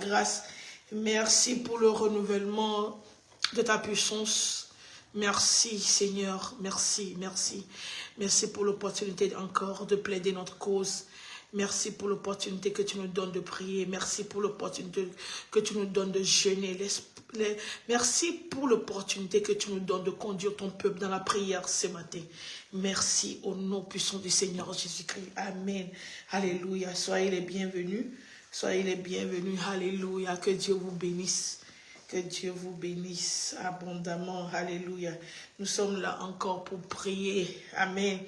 grâce. Merci pour le renouvellement de ta puissance. Merci Seigneur, merci, merci. Merci pour l'opportunité encore de plaider notre cause. Merci pour l'opportunité que tu nous donnes de prier. Merci pour l'opportunité que tu nous donnes de jeûner. Merci pour l'opportunité que tu nous donnes de conduire ton peuple dans la prière ce matin. Merci au nom puissant du Seigneur Jésus-Christ. Amen. Alléluia. Soyez les bienvenus. Soyez les bienvenus. Alléluia. Que Dieu vous bénisse. Que Dieu vous bénisse abondamment. Alléluia. Nous sommes là encore pour prier. Amen.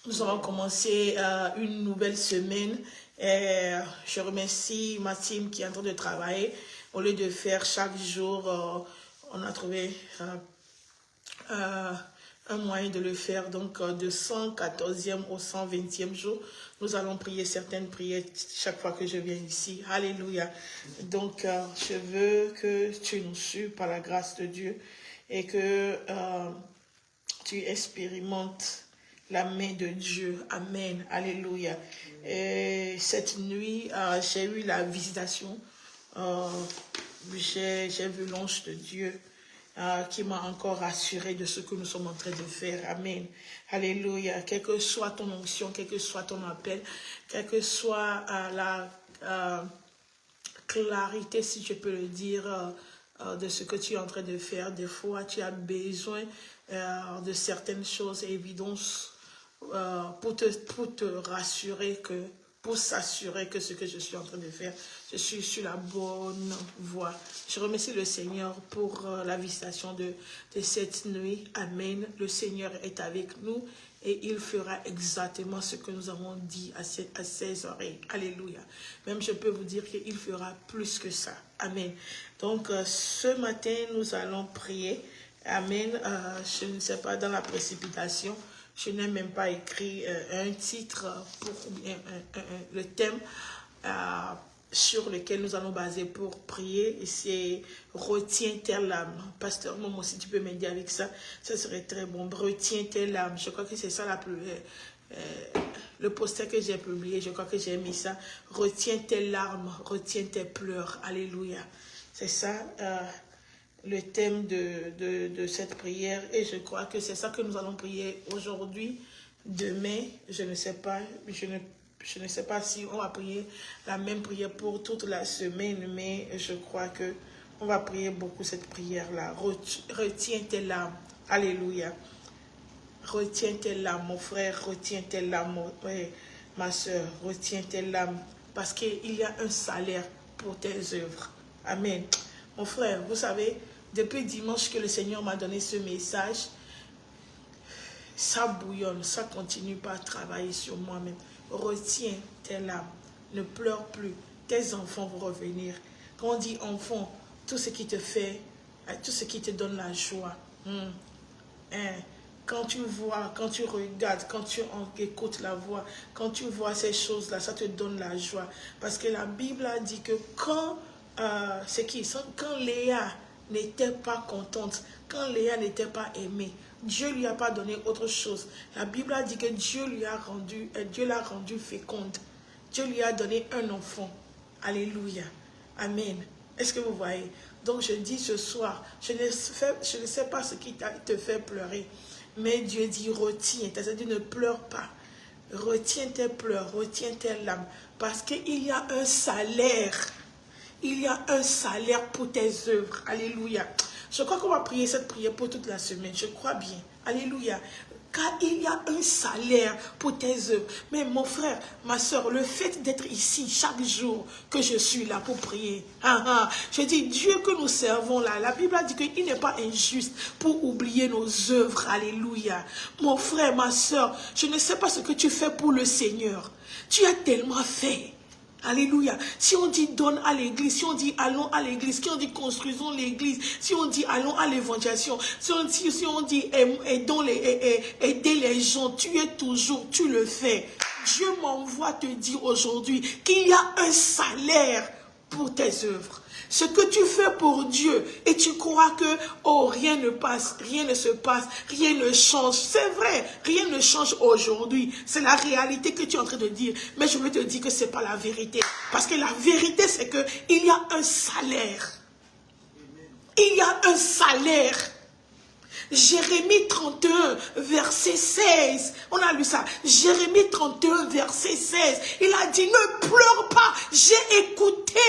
Nous allons commencer une nouvelle semaine. Je remercie ma team qui est en train de travailler. Au lieu de faire chaque jour, on a trouvé un moyen de le faire. Donc, de 114e au 120e jour, nous allons prier certaines prières chaque fois que je viens ici. Alléluia. Donc, je veux que tu nous suives par la grâce de Dieu et que tu expérimentes la main de Dieu. Amen. Alléluia. Et cette nuit, j'ai eu la visitation. J'ai vu l'ange de Dieu qui m'a encore assuré de ce que nous sommes en train de faire. Amen. Alléluia. Quelle que soit ton onction, quel que soit ton appel, quelle que soit la clarité, si je peux le dire, de ce que tu es en train de faire. Des fois, tu as besoin de certaines choses et évidences pour te rassurer que, pour s'assurer que ce que je suis en train de faire, je suis sur la bonne voie. Je remercie le Seigneur pour la visitation de cette nuit. Amen. Le Seigneur est avec nous et il fera exactement ce que nous avons dit à ses oreilles. Alléluia. Même je peux vous dire qu'il fera plus que ça. Amen. Donc ce matin, nous allons prier. Amen. Je ne sais pas, dans la précipitation, je n'ai même pas écrit un titre pour le thème sur lequel nous allons baser pour prier. C'est « Retiens tes larmes ». Pasteur, moi aussi, tu peux m'aider avec ça. Ça serait très bon. « Retiens tes larmes ». Je crois que c'est ça le poster que j'ai publié. Je crois que j'ai mis ça. « Retiens tes larmes, retiens tes pleurs ». Alléluia. C'est ça le thème de cette prière, et je crois que c'est ça que nous allons prier aujourd'hui. Demain, je ne sais pas, je ne sais pas si on va prier la même prière pour toute la semaine, mais je crois que on va prier beaucoup cette prière-là. Retiens tes larmes. Alléluia. Retiens tes larmes, mon frère, retiens tes larmes, ma soeur, retiens tes larmes, parce qu'il y a un salaire pour tes œuvres. Amen. Mon frère, vous savez, depuis dimanche que le Seigneur m'a donné ce message, ça bouillonne, ça continue pas à travailler sur moi-même. Retiens tes larmes, ne pleure plus, tes enfants vont revenir. Quand on dit enfant, tout ce qui te fait, tout ce qui te donne la joie. Quand tu vois, quand tu regardes, quand tu écoutes la voix, quand tu vois ces choses-là, ça te donne la joie. Parce que la Bible a dit que quand Léa n'était pas contente, quand Léa n'était pas aimée, Dieu lui a pas donné autre chose. La Bible a dit que Dieu l'a rendue féconde. Dieu lui a donné un enfant. Alléluia. Amen. Est-ce que vous voyez? Donc je dis ce soir, je ne sais pas ce qui te fait pleurer, mais Dieu dit retiens, c'est-à-dire ne pleure pas. Retiens tes pleurs, retiens tes larmes, parce qu'il y a un salaire. Il y a un salaire pour tes œuvres. Alléluia. Je crois qu'on va prier cette prière pour toute la semaine. Je crois bien. Alléluia. Car il y a un salaire pour tes œuvres. Mais mon frère, ma soeur, le fait d'être ici chaque jour que je suis là pour prier. Je dis, Dieu que nous servons là, la Bible a dit qu'il n'est pas injuste pour oublier nos œuvres. Alléluia. Mon frère, ma soeur, je ne sais pas ce que tu fais pour le Seigneur. Tu as tellement fait. Alléluia. Si on dit donne à l'église, si on dit allons à l'église, si on dit construisons l'église, si on dit allons à l'évangélisation, si on dit aider les gens, tu le fais. Dieu m'envoie te dire aujourd'hui qu'il y a un salaire pour tes œuvres. Ce que tu fais pour Dieu et tu crois que oh, rien ne passe, rien ne se passe, rien ne change. C'est vrai, rien ne change aujourd'hui. C'est la réalité que tu es en train de dire. Mais je veux te dire que ce n'est pas la vérité. Parce que la vérité, c'est qu'il y a un salaire. Il y a un salaire. Jérémie 31, verset 16. On a lu ça. Jérémie 31, verset 16. Il a dit, ne pleure pas. J'ai écouté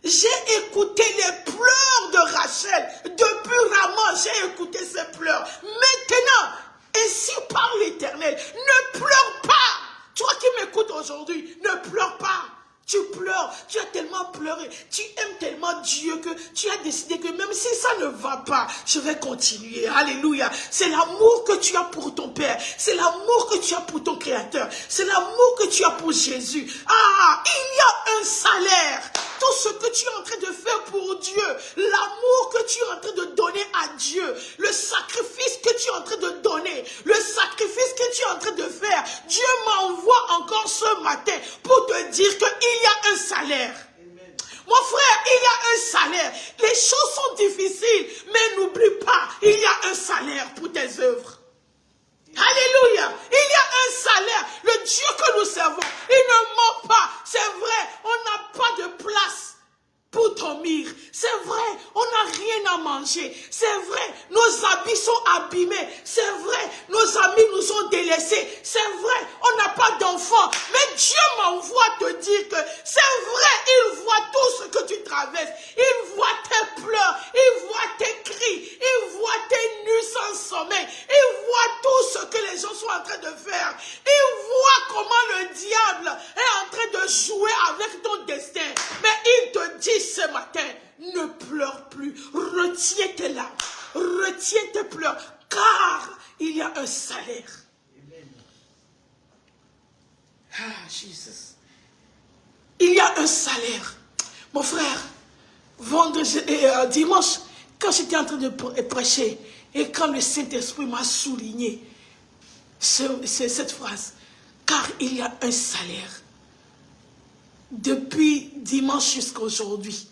les pleurs de Rachel. Depuis Rama, j'ai écouté ses pleurs. Maintenant, ainsi parle l'Éternel. Ne pleure pas. Toi qui m'écoutes aujourd'hui, ne pleure pas. Tu pleures, tu as tellement pleuré, tu aimes tellement Dieu que tu as décidé que même si ça ne va pas, je vais continuer. Alléluia. C'est l'amour que tu as pour ton Père, c'est l'amour que tu as pour ton Créateur, c'est l'amour que tu as pour Jésus. Ah, il y a un salaire. Tout ce que tu es en train de faire pour Dieu, l'amour que tu es en train de donner à Dieu, le sacrifice que tu es en train de donner, le sacrifice que tu es en train de faire, Dieu m'envoie encore ce matin pour te dire qu'il y a un salaire. Amen. Mon frère, il y a un salaire. Les choses sont difficiles, mais n'oublie pas, il y a un salaire pour tes œuvres. Alléluia. Il y a un salaire. Le Dieu que nous servons, il ne ment pas. C'est vrai, on n'a pas de place pour dormir. C'est vrai, on n'a rien à manger. C'est vrai, nos habits sont abîmés. C'est vrai, nos amis nous ont délaissés. C'est vrai, on n'a pas d'enfants. Mais Dieu m'envoie te dire que c'est vrai, il voit tout ce que tu traverses. Il voit tes pleurs, il voit tes cris, il voit tes nuits sans sommeil. Il voit tout ce que les gens sont en train de faire. Il voit comment le diable est en train de jouer avec ton destin. Mais il te dit ce matin, ne pleure plus, retiens tes larmes, retiens tes pleurs, car il y a un salaire. Amen. Ah, Jésus. Il y a un salaire. Mon frère, dimanche, quand j'étais en train de prêcher, et quand le Saint-Esprit m'a souligné cette phrase, car il y a un salaire. Depuis dimanche jusqu'à aujourd'hui,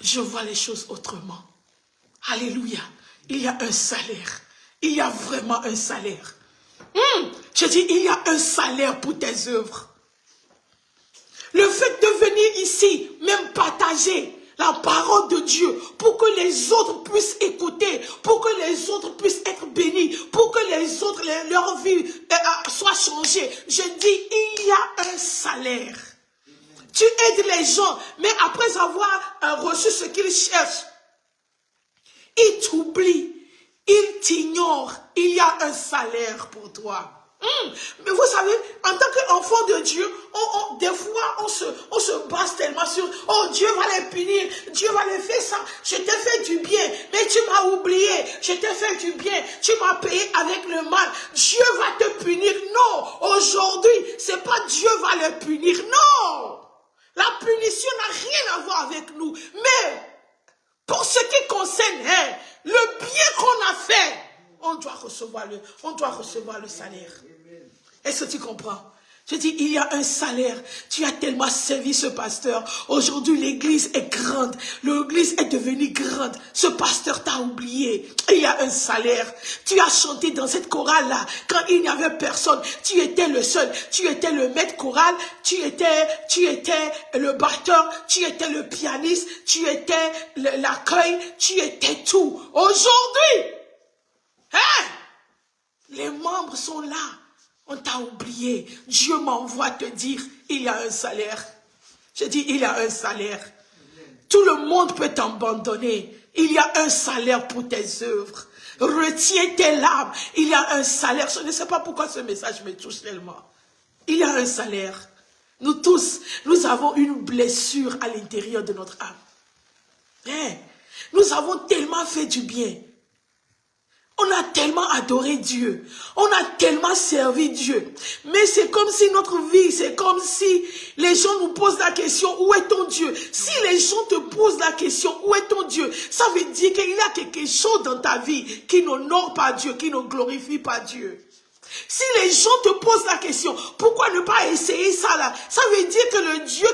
je vois les choses autrement. Alléluia. Il y a un salaire. Il y a vraiment un salaire. Je dis, il y a un salaire pour tes œuvres. Le fait de venir ici, même partager la parole de Dieu, pour que les autres puissent écouter, pour que les autres puissent être bénis, pour que les autres, leur vie soit changée. Je dis, il y a un salaire. Tu aides les gens, mais après avoir reçu ce qu'ils cherchent, ils t'oublient, ils t'ignorent. Il y a un salaire pour toi. Mais vous savez, en tant qu'enfant de Dieu, des fois, on se base tellement sur « Oh, Dieu va les punir, Dieu va les faire ça, je t'ai fait du bien, mais tu m'as oublié, je t'ai fait du bien, tu m'as payé avec le mal, Dieu va te punir. » Non, aujourd'hui, c'est pas Dieu va le punir, non. La punition n'a rien à voir avec nous, mais pour ce qui concerne le bien qu'on a fait, on doit recevoir le salaire. Est-ce que tu comprends? Je dis, il y a un salaire. Tu as tellement servi ce pasteur. Aujourd'hui, l'église est grande. L'église est devenue grande. Ce pasteur t'a oublié. Il y a un salaire. Tu as chanté dans cette chorale-là. Quand il n'y avait personne, tu étais le seul. Tu étais le maître choral. Tu étais le batteur. Tu étais le pianiste. Tu étais l'accueil. Tu étais tout. Aujourd'hui, les membres sont là. On t'a oublié. Dieu m'envoie te dire, il y a un salaire. Je dis, il y a un salaire. Tout le monde peut t'abandonner. Il y a un salaire pour tes œuvres. Retiens tes larmes. Il y a un salaire. Je ne sais pas pourquoi ce message me touche tellement. Il y a un salaire. Nous tous, nous avons une blessure à l'intérieur de notre âme. Nous avons tellement fait du bien. On a tellement adoré Dieu. On a tellement servi Dieu. Mais c'est comme si notre vie, c'est comme si les gens nous posent la question, où est ton Dieu? Si les gens te posent la question, où est ton Dieu? Ça veut dire qu'il y a quelque chose dans ta vie qui n'honore pas Dieu, qui ne glorifie pas Dieu. Si les gens te posent la question, pourquoi ne pas essayer ça là? Ça veut dire que le Dieu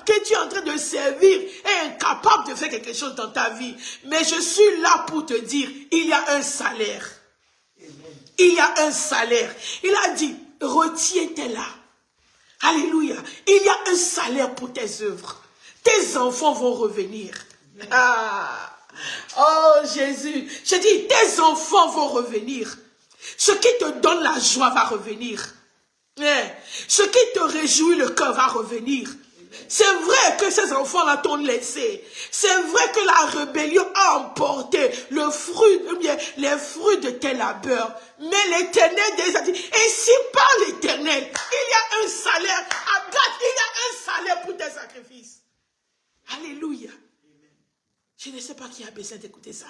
que tu es en train de servir est incapable de faire quelque chose dans ta vie. Mais je suis là pour te dire, il y a un salaire. Il y a un salaire. Il a dit, retiens-tes là. Alléluia. Il y a un salaire pour tes œuvres. Tes enfants vont revenir. Ah. Oh Jésus. Je dis, tes enfants vont revenir. Ce qui te donne la joie va revenir. Ce qui te réjouit le cœur va revenir. C'est vrai que ces enfants-là t'ont laissé. C'est vrai que la rébellion a emporté les fruits de tes labeurs. Mais l'Éternel déjà dit, et si par l'Éternel, il y a un salaire, Agathe, il y a un salaire pour tes sacrifices. Alléluia. Je ne sais pas qui a besoin d'écouter ça.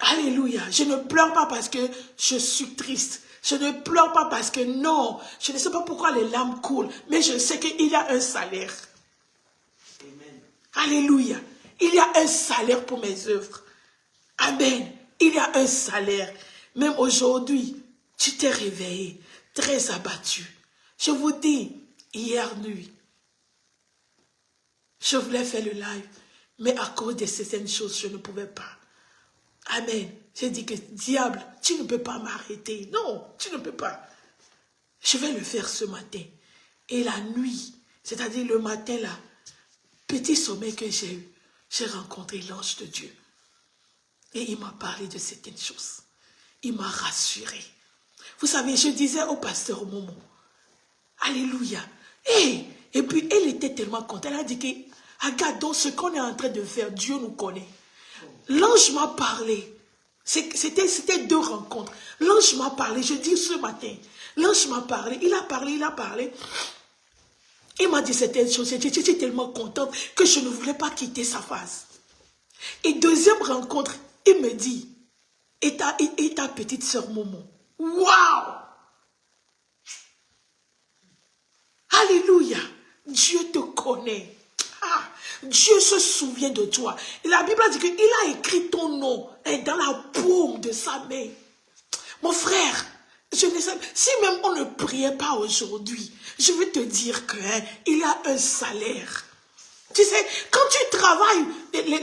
Alléluia. Je ne pleure pas parce que je suis triste. Je ne pleure pas parce que non. Je ne sais pas pourquoi les larmes coulent. Mais je sais qu'il y a un salaire. Amen. Alléluia. Il y a un salaire pour mes œuvres. Amen. Il y a un salaire. Même aujourd'hui, tu t'es réveillé, très abattu. Je vous dis, hier nuit, je voulais faire le live. Mais à cause de certaines choses, je ne pouvais pas. Amen. J'ai dit que, diable, tu ne peux pas m'arrêter. Non, tu ne peux pas. Je vais le faire ce matin. Et la nuit, c'est-à-dire le matin là, petit sommeil que j'ai eu, j'ai rencontré l'ange de Dieu. Et il m'a parlé de certaines choses. Il m'a rassuré. Vous savez, je disais au pasteur Momo, alléluia. Et puis, elle était tellement contente. Elle a dit que, regarde, donc ce qu'on est en train de faire, Dieu nous connaît. L'ange m'a parlé. C'était deux rencontres. L'ange m'a parlé, je dis ce matin. L'ange m'a parlé, il a parlé. Il m'a dit certaines choses. J'étais tellement contente que je ne voulais pas quitter sa face. Et deuxième rencontre, il me dit, et ta petite sœur Momo. Waouh! Alléluia! Dieu te connaît. Ah, Dieu se souvient de toi. Et la Bible a dit qu'il a écrit ton nom dans la paume de sa main. Mon frère, je ne sais, si même on ne priait pas aujourd'hui, je veux te dire qu'il y a un salaire. Tu sais, quand tu travailles,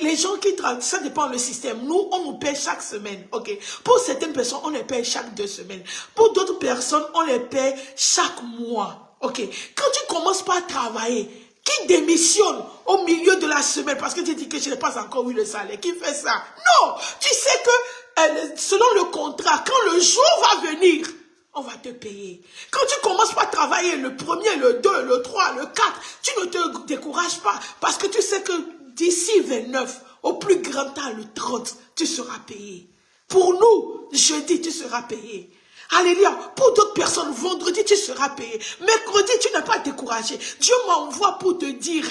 les gens qui travaillent, ça dépend le système. Nous, on nous paie chaque semaine, ok? Pour certaines personnes, on les paie chaque 2 semaines. Pour d'autres personnes, on les paie chaque mois, ok? Quand tu commences pas à travailler, qui démissionne au milieu de la semaine parce que tu dis que je n'ai pas encore eu le salaire, qui fait ça? Non! Tu sais que, selon le contrat, quand le jour va venir, on va te payer. Quand tu commences pas à travailler le 1er, le 2, le 3, le 4, tu ne te décourages pas. Parce que tu sais que d'ici 29, au plus grand temps, le 30, tu seras payé. Pour nous, jeudi, tu seras payé. Alléluia. Pour d'autres personnes, vendredi, tu seras payé. Mercredi, tu n'es pas découragé. Dieu m'envoie pour te dire,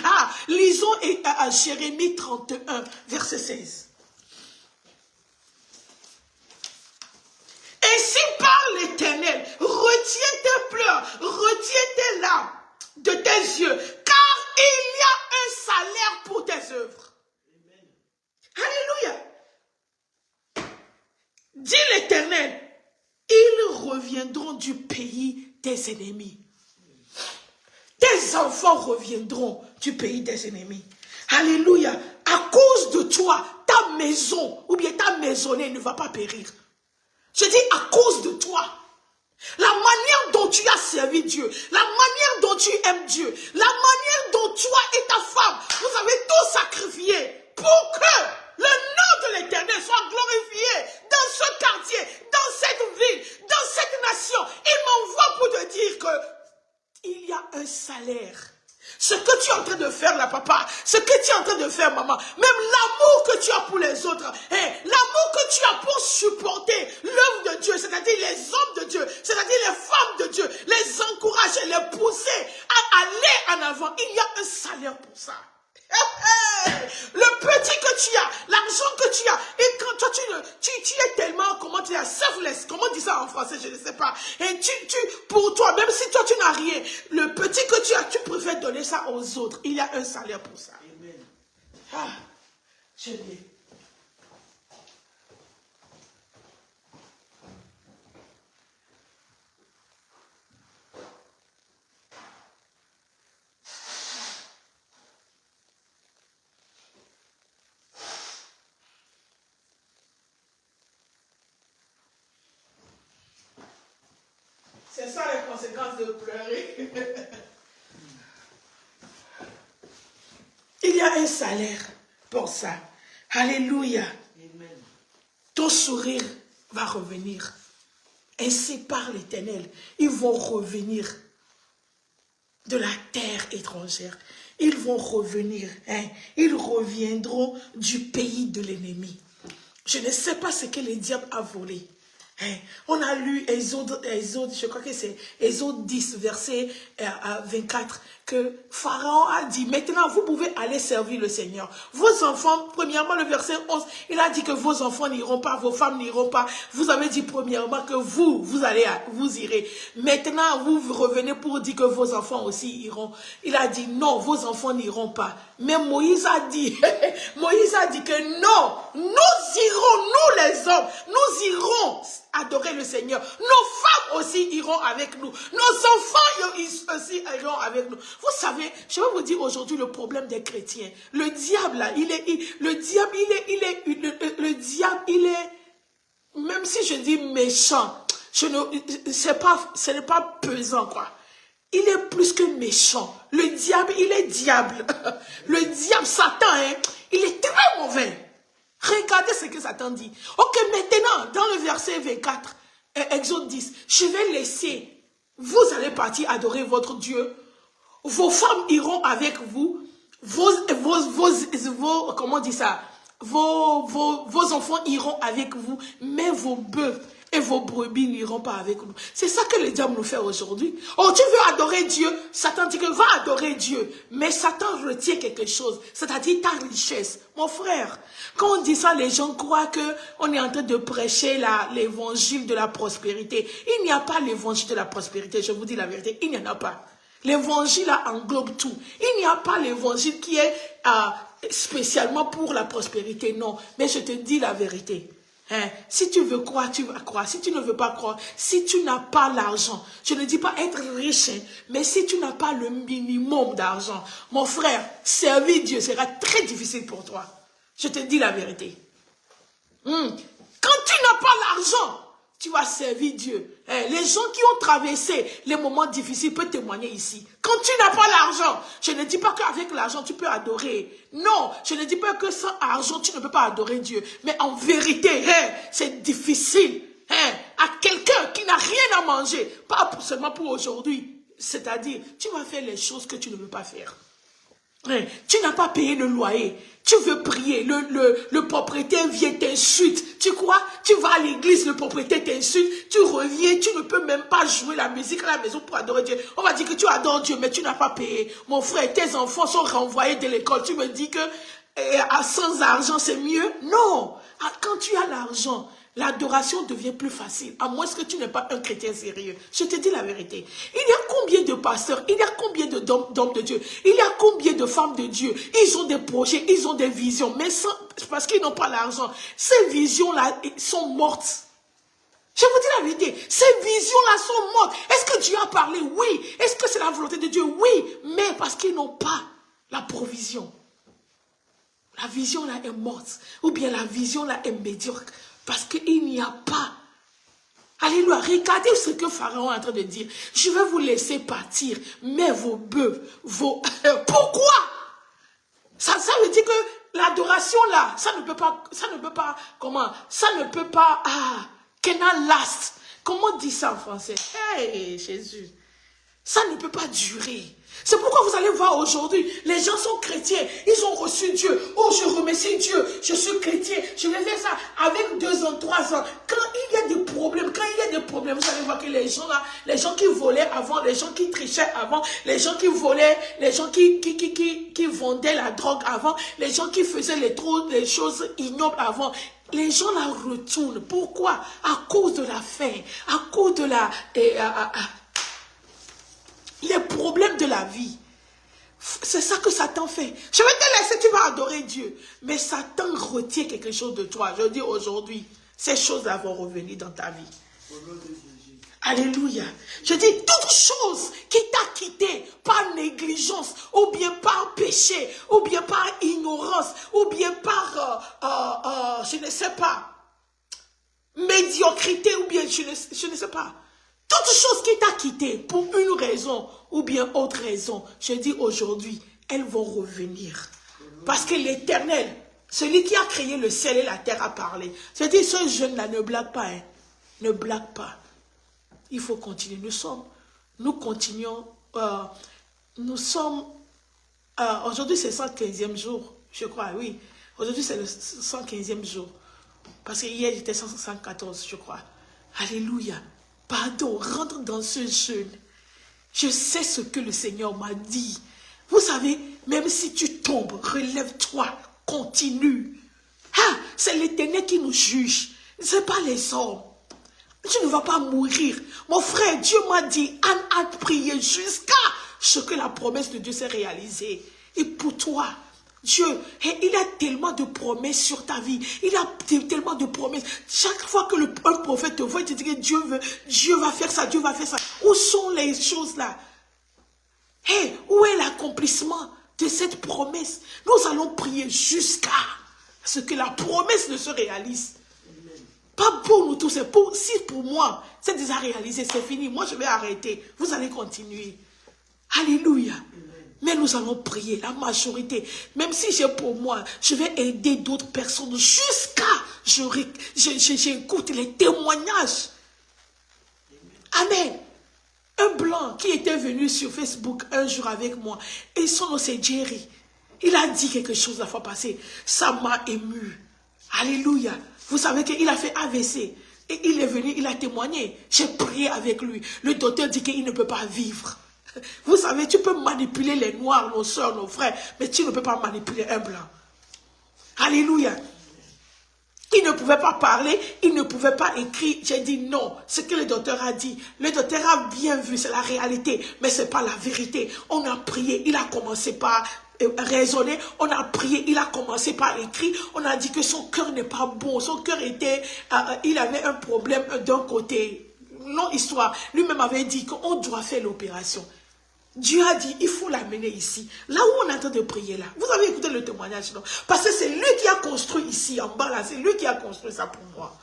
lisons à Jérémie 31, verset 16. Et si par l'Éternel, retiens tes pleurs, retiens tes larmes de tes yeux, car il y a un salaire pour tes œuvres. Amen. Alléluia. Dit l'Éternel, ils reviendront du pays des ennemis. Tes enfants reviendront du pays des ennemis. Alléluia. À cause de toi, ta maison ou bien ta maisonnée ne va pas périr. Je dis à cause de toi. La manière dont tu as servi Dieu, la manière dont tu aimes Dieu, la manière dont toi et ta femme, vous avez tout sacrifié pour que le nom de l'Éternel soit glorifié dans ce quartier, dans cette ville, dans cette nation. Il m'envoie pour te dire que il y a un salaire. Ce que tu es en train de faire là, papa, ce que tu es en train de faire, maman, même l'amour que tu as pour les autres, l'amour que tu as pour supporter l'œuvre de Dieu, c'est-à-dire les hommes de Dieu, c'est-à-dire les femmes de Dieu, les encourager, les pousser à aller en avant. Il y a un salaire pour ça. Le petit que tu as, l'argent que tu as, et quand toi tu es tellement, comment tu es selfless, comment on dit ça en français, je ne sais pas, et pour toi, même si toi tu n'as rien, le petit que tu as, tu préfères donner ça aux autres, il y a un salaire pour ça. Amen. Ah, je l'ai. conséquence de pleurer. Il y a un salaire pour ça. Alléluia. Amen. Ton sourire va revenir. Ainsi par l'Éternel, ils vont revenir de la terre étrangère. Ils vont revenir. Ils reviendront du pays de l'ennemi. Je ne sais pas ce que le diable a volé. On a lu Exode, je crois que c'est Exode 10, verset 24, que Pharaon a dit, maintenant vous pouvez aller servir le Seigneur. Vos enfants, premièrement le verset 11, il a dit que vos enfants n'iront pas, vos femmes n'iront pas. Vous avez dit premièrement que vous irez. Maintenant vous revenez pour dire que vos enfants aussi iront. Il a dit non, vos enfants n'iront pas. Mais Moïse a dit, Moïse a dit que non, nous irons, nous les hommes, nous irons adorer le Seigneur. Nos femmes aussi iront avec nous. Nos enfants aussi iront avec nous. Vous savez, je vais vous dire aujourd'hui le problème des chrétiens. Le diable là, le diable, même si je dis méchant, ce n'est pas pesant quoi. Il est plus que méchant. Le diable, il est diable. Le diable, Satan, il est très mauvais. Regardez ce que Satan dit. Ok, maintenant, dans le verset 24, Exode 10, je vais laisser, vous allez partir adorer votre Dieu. Vos femmes iront avec vous. Comment on dit ça? Vos enfants iront avec vous, mais vos bœufs et vos brebis n'iront pas avec nous. C'est ça que le diable nous fait aujourd'hui. Oh, tu veux adorer Dieu? Satan dit que va adorer Dieu. Mais Satan retient quelque chose, c'est-à-dire ta richesse. Mon frère, quand on dit ça, les gens croient qu'on est en train de prêcher l'évangile de la prospérité. Il n'y a pas l'évangile de la prospérité, je vous dis la vérité, il n'y en a pas. L'évangile englobe tout. Il n'y a pas l'évangile qui est spécialement pour la prospérité, non. Mais je te dis la vérité. Si tu veux croire, tu vas croire. Si tu ne veux pas croire, si tu n'as pas l'argent, je ne dis pas être riche, mais si tu n'as pas le minimum d'argent, mon frère, servir Dieu sera très difficile pour toi. Je te dis la vérité. Quand tu n'as pas l'argent, tu vas servir Dieu. Les gens qui ont traversé les moments difficiles peuvent témoigner ici. Quand tu n'as pas l'argent, je ne dis pas qu'avec l'argent tu peux adorer. Non, je ne dis pas que sans argent tu ne peux pas adorer Dieu. Mais en vérité, c'est difficile. À quelqu'un qui n'a rien à manger, pas seulement pour aujourd'hui. C'est-à-dire, tu vas faire les choses que tu ne veux pas faire. Tu n'as pas payé le loyer. Tu veux prier, le propriétaire vient t'insulte. Tu crois? Tu vas à l'église, le propriétaire t'insulte. Tu reviens, tu ne peux même pas jouer la musique à la maison pour adorer Dieu. On va dire que tu adores Dieu, mais tu n'as pas payé. Mon frère, tes enfants sont renvoyés de l'école. Tu me dis que sans argent, c'est mieux? Non. Quand tu as l'argent, l'adoration devient plus facile, à moins que tu n'es pas un chrétien sérieux. Je te dis la vérité. Il y a combien de pasteurs, il y a combien d'hommes de Dieu, il y a combien de femmes de Dieu, ils ont des projets, ils ont des visions, mais parce qu'ils n'ont pas l'argent, ces visions-là sont mortes. Je vous dis la vérité, ces visions-là sont mortes. Est-ce que Dieu a parlé? Oui. Est-ce que c'est la volonté de Dieu? Oui. Mais parce qu'ils n'ont pas la provision. La vision-là est morte. Ou bien la vision-là est médiocre. Parce qu'il n'y a pas. Alléluia. Regardez ce que Pharaon est en train de dire. Je vais vous laisser partir, mais vos bœufs, Pourquoi? Ça veut dire que l'adoration là, ça ne peut pas, cannot last. Comment on dit ça en français? Hey, Jésus. Ça ne peut pas durer. C'est pourquoi vous allez voir aujourd'hui, les gens sont chrétiens, ils ont reçu Dieu. Oh, je remercie Dieu, je suis chrétien, je vais faire ça avec 2 ans, 3 ans. Quand il y a des problèmes, vous allez voir que les gens là, les gens qui volaient avant, les gens qui trichaient avant, les gens qui volaient, les gens qui vendaient la drogue avant, les gens qui faisaient les choses ignobles avant, les gens la retournent. Pourquoi? À cause de la faim, à cause de les problèmes de la vie. C'est ça que Satan fait. Je vais te laisser, tu vas adorer Dieu. Mais Satan retient quelque chose de toi. Je dis aujourd'hui, ces choses-là vont revenir dans ta vie. Alléluia. Je dis, toute chose qui t'a quitté par négligence, ou bien par péché, ou bien par ignorance, ou bien par, je ne sais pas, médiocrité, ou bien je ne sais pas. Toute chose qui t'a quitté pour une raison ou bien autre raison, je dis aujourd'hui, elles vont revenir. Parce que l'Éternel, celui qui a créé le ciel et la terre a parlé. Je dis, ce jeune-là ne blague pas, hein. Ne blague pas. Il faut continuer. Nous continuons, nous sommes, aujourd'hui c'est le 115e jour, je crois, oui. Aujourd'hui c'est le 115e jour. Parce que hier j'étais 114, je crois. Alléluia. Pardon, rentre dans ce jeûne. Je sais ce que le Seigneur m'a dit. Vous savez, même si tu tombes, relève-toi, continue. Ah, c'est l'Éternel qui nous juge. Ce n'est pas les hommes. Tu ne vas pas mourir. Mon frère, Dieu m'a dit, Anne a prié jusqu'à ce que la promesse de Dieu s'est réalisée. Et pour toi, Dieu, il a tellement de promesses sur ta vie. Il a tellement de promesses. Chaque fois que un prophète te voit, il te dit que Dieu va faire ça, Dieu va faire ça. Où sont les choses là? Hey, où est l'accomplissement de cette promesse? Nous allons prier jusqu'à ce que la promesse ne se réalise. Pas pour nous tous, c'est pour, si pour moi, c'est déjà réalisé, c'est fini. Moi, je vais arrêter. Vous allez continuer. Alléluia. Mais nous allons prier, la majorité. Même si j'ai pour moi, je vais aider d'autres personnes jusqu'à j'écoute les témoignages. Amen. Un blanc qui était venu sur Facebook un jour avec moi, et son nom c'est Jerry. Il a dit quelque chose la fois passée. Ça m'a ému. Alléluia. Vous savez qu'il a fait AVC. Et il est venu, il a témoigné. J'ai prié avec lui. Le docteur dit qu'il ne peut pas vivre. Vous savez, tu peux manipuler les noirs, nos soeurs, nos frères, mais tu ne peux pas manipuler un blanc. Alléluia. Il ne pouvait pas parler, il ne pouvait pas écrire. J'ai dit non, ce que le docteur a dit. Le docteur a bien vu, c'est la réalité, mais ce n'est pas la vérité. On a prié, il a commencé par raisonner, on a prié, il a commencé par écrire, on a dit que son cœur n'est pas bon, son cœur était, il avait un problème d'un côté. Non, histoire, lui-même avait dit qu'on doit faire l'opération. Dieu a dit, il faut l'amener ici. Là où on est en train de prier là. Vous avez écouté le témoignage, non? Parce que c'est lui qui a construit ici, en bas là. C'est lui qui a construit ça pour moi.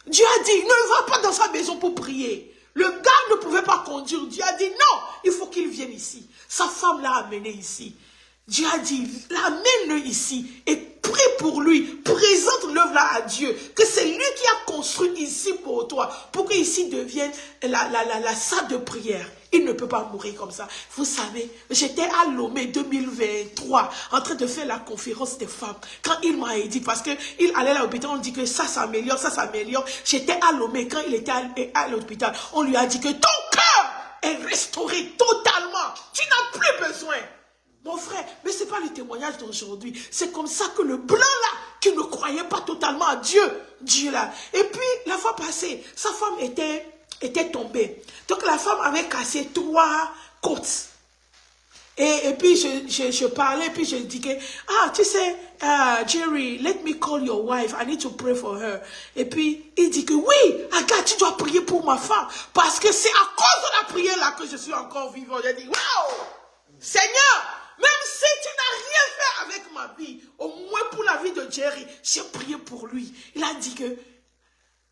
Dieu a dit, ne va pas dans sa maison pour prier. Le gars ne pouvait pas conduire. Dieu a dit, non, il faut qu'il vienne ici. Sa femme l'a amené ici. Dieu a dit, amène-le ici et prie pour lui. Présente l'œuvre là à Dieu. Que c'est lui qui a construit ici pour toi. Pour que ici devienne la salle de prière. Il ne peut pas mourir comme ça. Vous savez, j'étais à Lomé 2023 en train de faire la conférence des femmes. Quand il m'a dit, parce qu'il allait à l'hôpital, on dit que ça s'améliore, ça s'améliore. J'étais à Lomé quand il était à l'hôpital. On lui a dit que ton cœur est restauré totalement. Tu n'as plus besoin. Mon frère, mais ce n'est pas le témoignage d'aujourd'hui. C'est comme ça que le blanc là, qui ne croyait pas totalement à Dieu, Dieu là. Et puis, la fois passée, sa femme était tombée. Donc la femme avait cassé 3 côtes. Et puis je parlais, puis je dis que, tu sais, Jerry, let me call your wife, I need to pray for her. Et puis il dit que oui, Agathe, tu dois prier pour ma femme, parce que c'est à cause de la prière là que je suis encore vivant. J'ai dit, waouh, Seigneur, même si tu n'as rien fait avec ma vie, au moins pour la vie de Jerry, j'ai prié pour lui. Il a dit que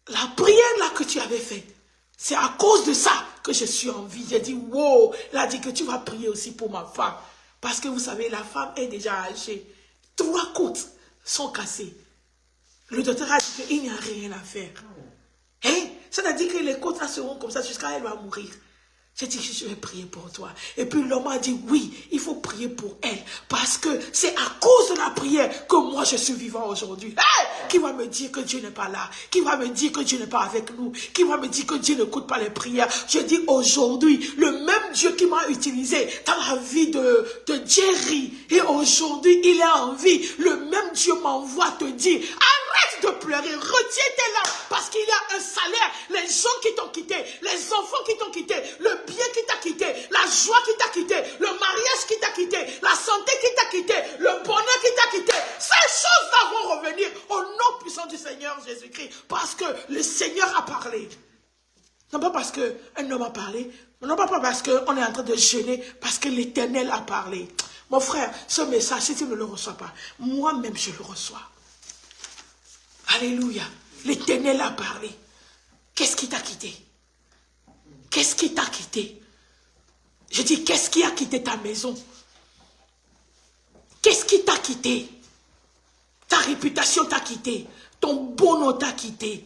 la prière là que tu avais faite, c'est à cause de ça que je suis en vie. J'ai dit, wow, il a dit que tu vas prier aussi pour ma femme. Parce que vous savez, la femme est déjà âgée. 3 côtes sont cassées. Le docteur a dit qu'il n'y a rien à faire. Hein? C'est-à-dire que les côtes là seront comme ça jusqu'à elle va mourir. J'ai dit, je vais prier pour toi. Et puis l'homme a dit, oui, il faut prier pour elle. Parce que c'est à cause de la prière que moi je suis vivant aujourd'hui. Hey! Qui va me dire que Dieu n'est pas là? Qui va me dire que Dieu n'est pas avec nous? Qui va me dire que Dieu n'écoute pas les prières? Je dis aujourd'hui, le même Dieu qui m'a utilisé dans la vie de Jerry, et aujourd'hui il est en vie, le même Dieu m'envoie te dire, arrête de pleurer, retiens tes larmes, parce qu'il y a un salaire. Les gens qui t'ont quitté, les enfants qui t'ont quitté, le bien qui t'a quitté, la joie qui t'a quitté, le mariage qui t'a quitté, la santé qui t'a quitté, le bonheur qui t'a quitté, ces choses-là vont revenir au nom puissant du Seigneur Jésus-Christ, parce que le Seigneur a parlé. Non pas parce qu'un homme a parlé, non pas parce qu'on est en train de jeûner, parce que l'Éternel a parlé. Mon frère, ce message, si tu ne le reçois pas, moi-même je le reçois. Alléluia. L'Éternel a parlé. Qu'est-ce qui t'a quitté? Qu'est-ce qui t'a quitté? Je dis, qu'est-ce qui a quitté ta maison? Qu'est-ce qui t'a quitté? Ta réputation t'a quitté. Ton bon nom t'a quitté.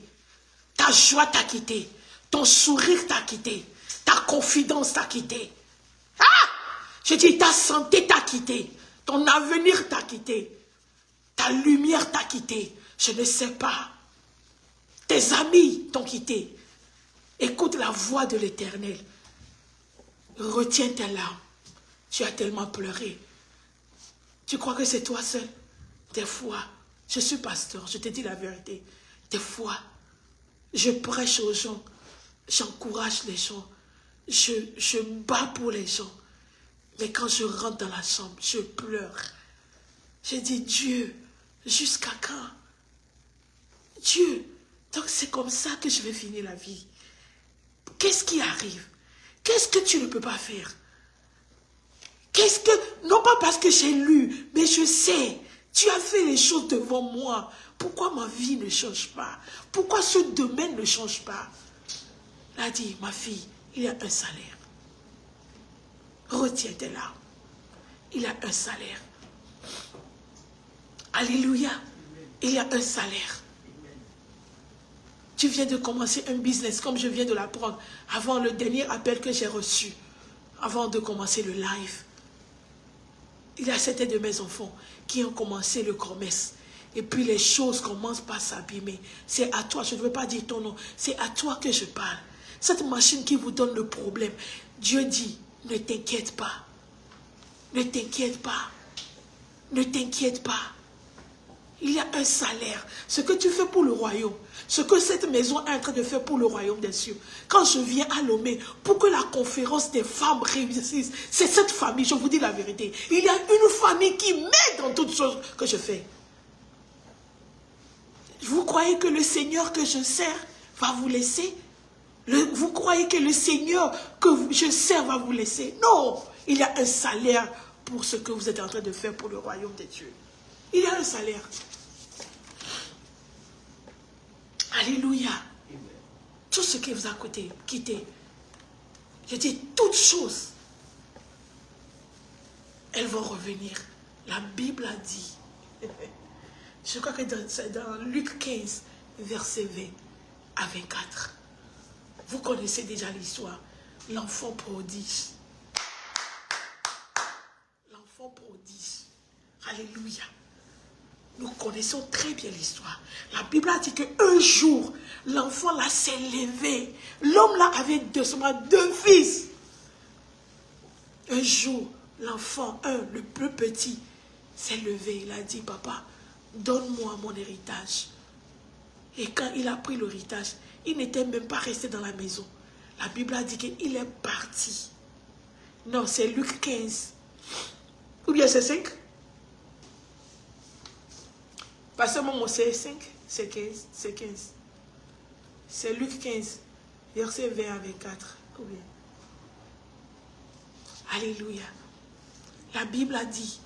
Ta joie t'a quitté. Ton sourire t'a quitté. Ta confidence t'a quitté. Ah! Je dis, ta santé t'a quitté. Ton avenir t'a quitté. Ta lumière t'a quitté. Je ne sais pas. Tes amis t'ont quitté. Écoute la voix de l'Éternel. Retiens tes larmes. Tu as tellement pleuré. Tu crois que c'est toi seul? Des fois, je suis pasteur, je te dis la vérité. Des fois, je prêche aux gens, j'encourage les gens, je bats pour les gens. Mais quand je rentre dans la chambre, je pleure. Je dis, Dieu, jusqu'à quand? Dieu, donc c'est comme ça que je vais finir la vie. Qu'est-ce qui arrive? Qu'est-ce que tu ne peux pas faire? Qu'est-ce que... Non pas parce que j'ai lu, mais je sais. Tu as fait les choses devant moi. Pourquoi ma vie ne change pas? Pourquoi ce domaine ne change pas? Il a dit, ma fille, il y a un salaire. Retiens tes larmes. Il y a un salaire. Alléluia. Il y a un salaire. Tu viens de commencer un business comme je viens de l'apprendre avant le dernier appel que j'ai reçu, avant de commencer le live. Il y a certains de mes enfants qui ont commencé le commerce. Et puis les choses commencent par s'abîmer. C'est à toi, je ne veux pas dire ton nom, c'est à toi que je parle. Cette machine qui vous donne le problème, Dieu dit, ne t'inquiète pas. Ne t'inquiète pas. Ne t'inquiète pas. Il y a un salaire. Ce que tu fais pour le royaume, ce que cette maison est en train de faire pour le royaume des cieux. Quand je viens à Lomé, pour que la conférence des femmes réussisse, c'est cette famille, je vous dis la vérité. Il y a une famille qui m'aide dans toutes choses que je fais. Vous croyez que le Seigneur que je sers va vous laisser? Vous croyez que le Seigneur que je sers va vous laisser? Non, il y a un salaire pour ce que vous êtes en train de faire pour le royaume des dieux. Il y a un salaire. Alléluia. Tout ce qui vous a quitté. Je dis, toutes choses, elles vont revenir. La Bible a dit. Je crois que c'est dans Luc 15, verset 20 à 24. Vous connaissez déjà l'histoire. L'enfant prodige. L'enfant prodige. Alléluia. Nous connaissons très bien l'histoire. La Bible a dit qu'un jour, l'enfant là s'est levé. L'homme là avait seulement deux fils. Un jour, l'enfant, le plus petit, s'est levé. Il a dit, papa, donne-moi mon héritage. Et quand il a pris l'héritage, il n'était même pas resté dans la maison. La Bible a dit qu'il est parti. Non, c'est Luc 15. Ou bien c'est 5? Parce que moi, c'est 5, c'est 15, c'est 15. C'est Luc 15, verset 20 à 24. Ou bien. Alléluia. La Bible a dit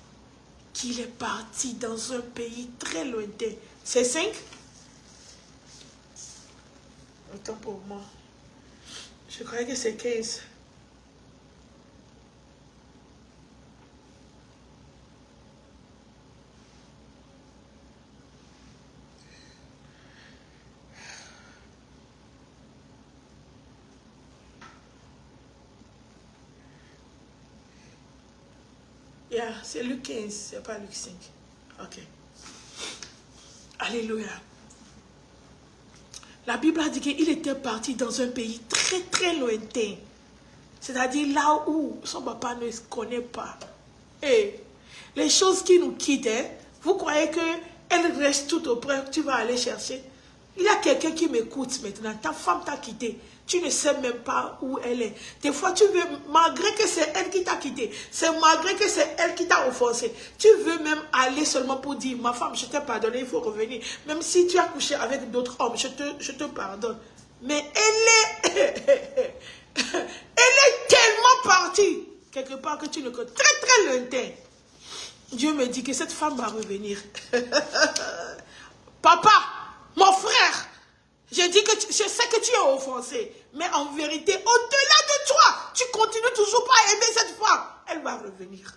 qu'il est parti dans un pays très lointain. C'est 5? Autant pour moi. Je croyais que c'est 15. Yeah, c'est Luc 15, c'est pas Luc 5. Ok. Alléluia. La Bible a dit qu'il était parti dans un pays très très lointain. C'est-à-dire là où son papa ne se connaît pas. Et les choses qui nous quittent, hein, vous croyez qu'elles restent tout auprès, tu vas aller chercher? Il y a quelqu'un qui m'écoute maintenant. Ta femme t'a quitté. Tu ne sais même pas où elle est. Des fois, tu veux, malgré que c'est elle qui t'a quitté, c'est malgré que c'est elle qui t'a offensé, tu veux même aller seulement pour dire, ma femme, je t'ai pardonné, il faut revenir. Même si tu as couché avec d'autres hommes, je te pardonne. Mais elle est, elle est tellement partie, quelque part que tu le connais, très très lointain. Dieu me dit que cette femme va revenir. Papa, mon frère, je dis que je sais que tu es offensé, mais en vérité, au-delà continue toujours pas à aimer cette femme, elle va revenir.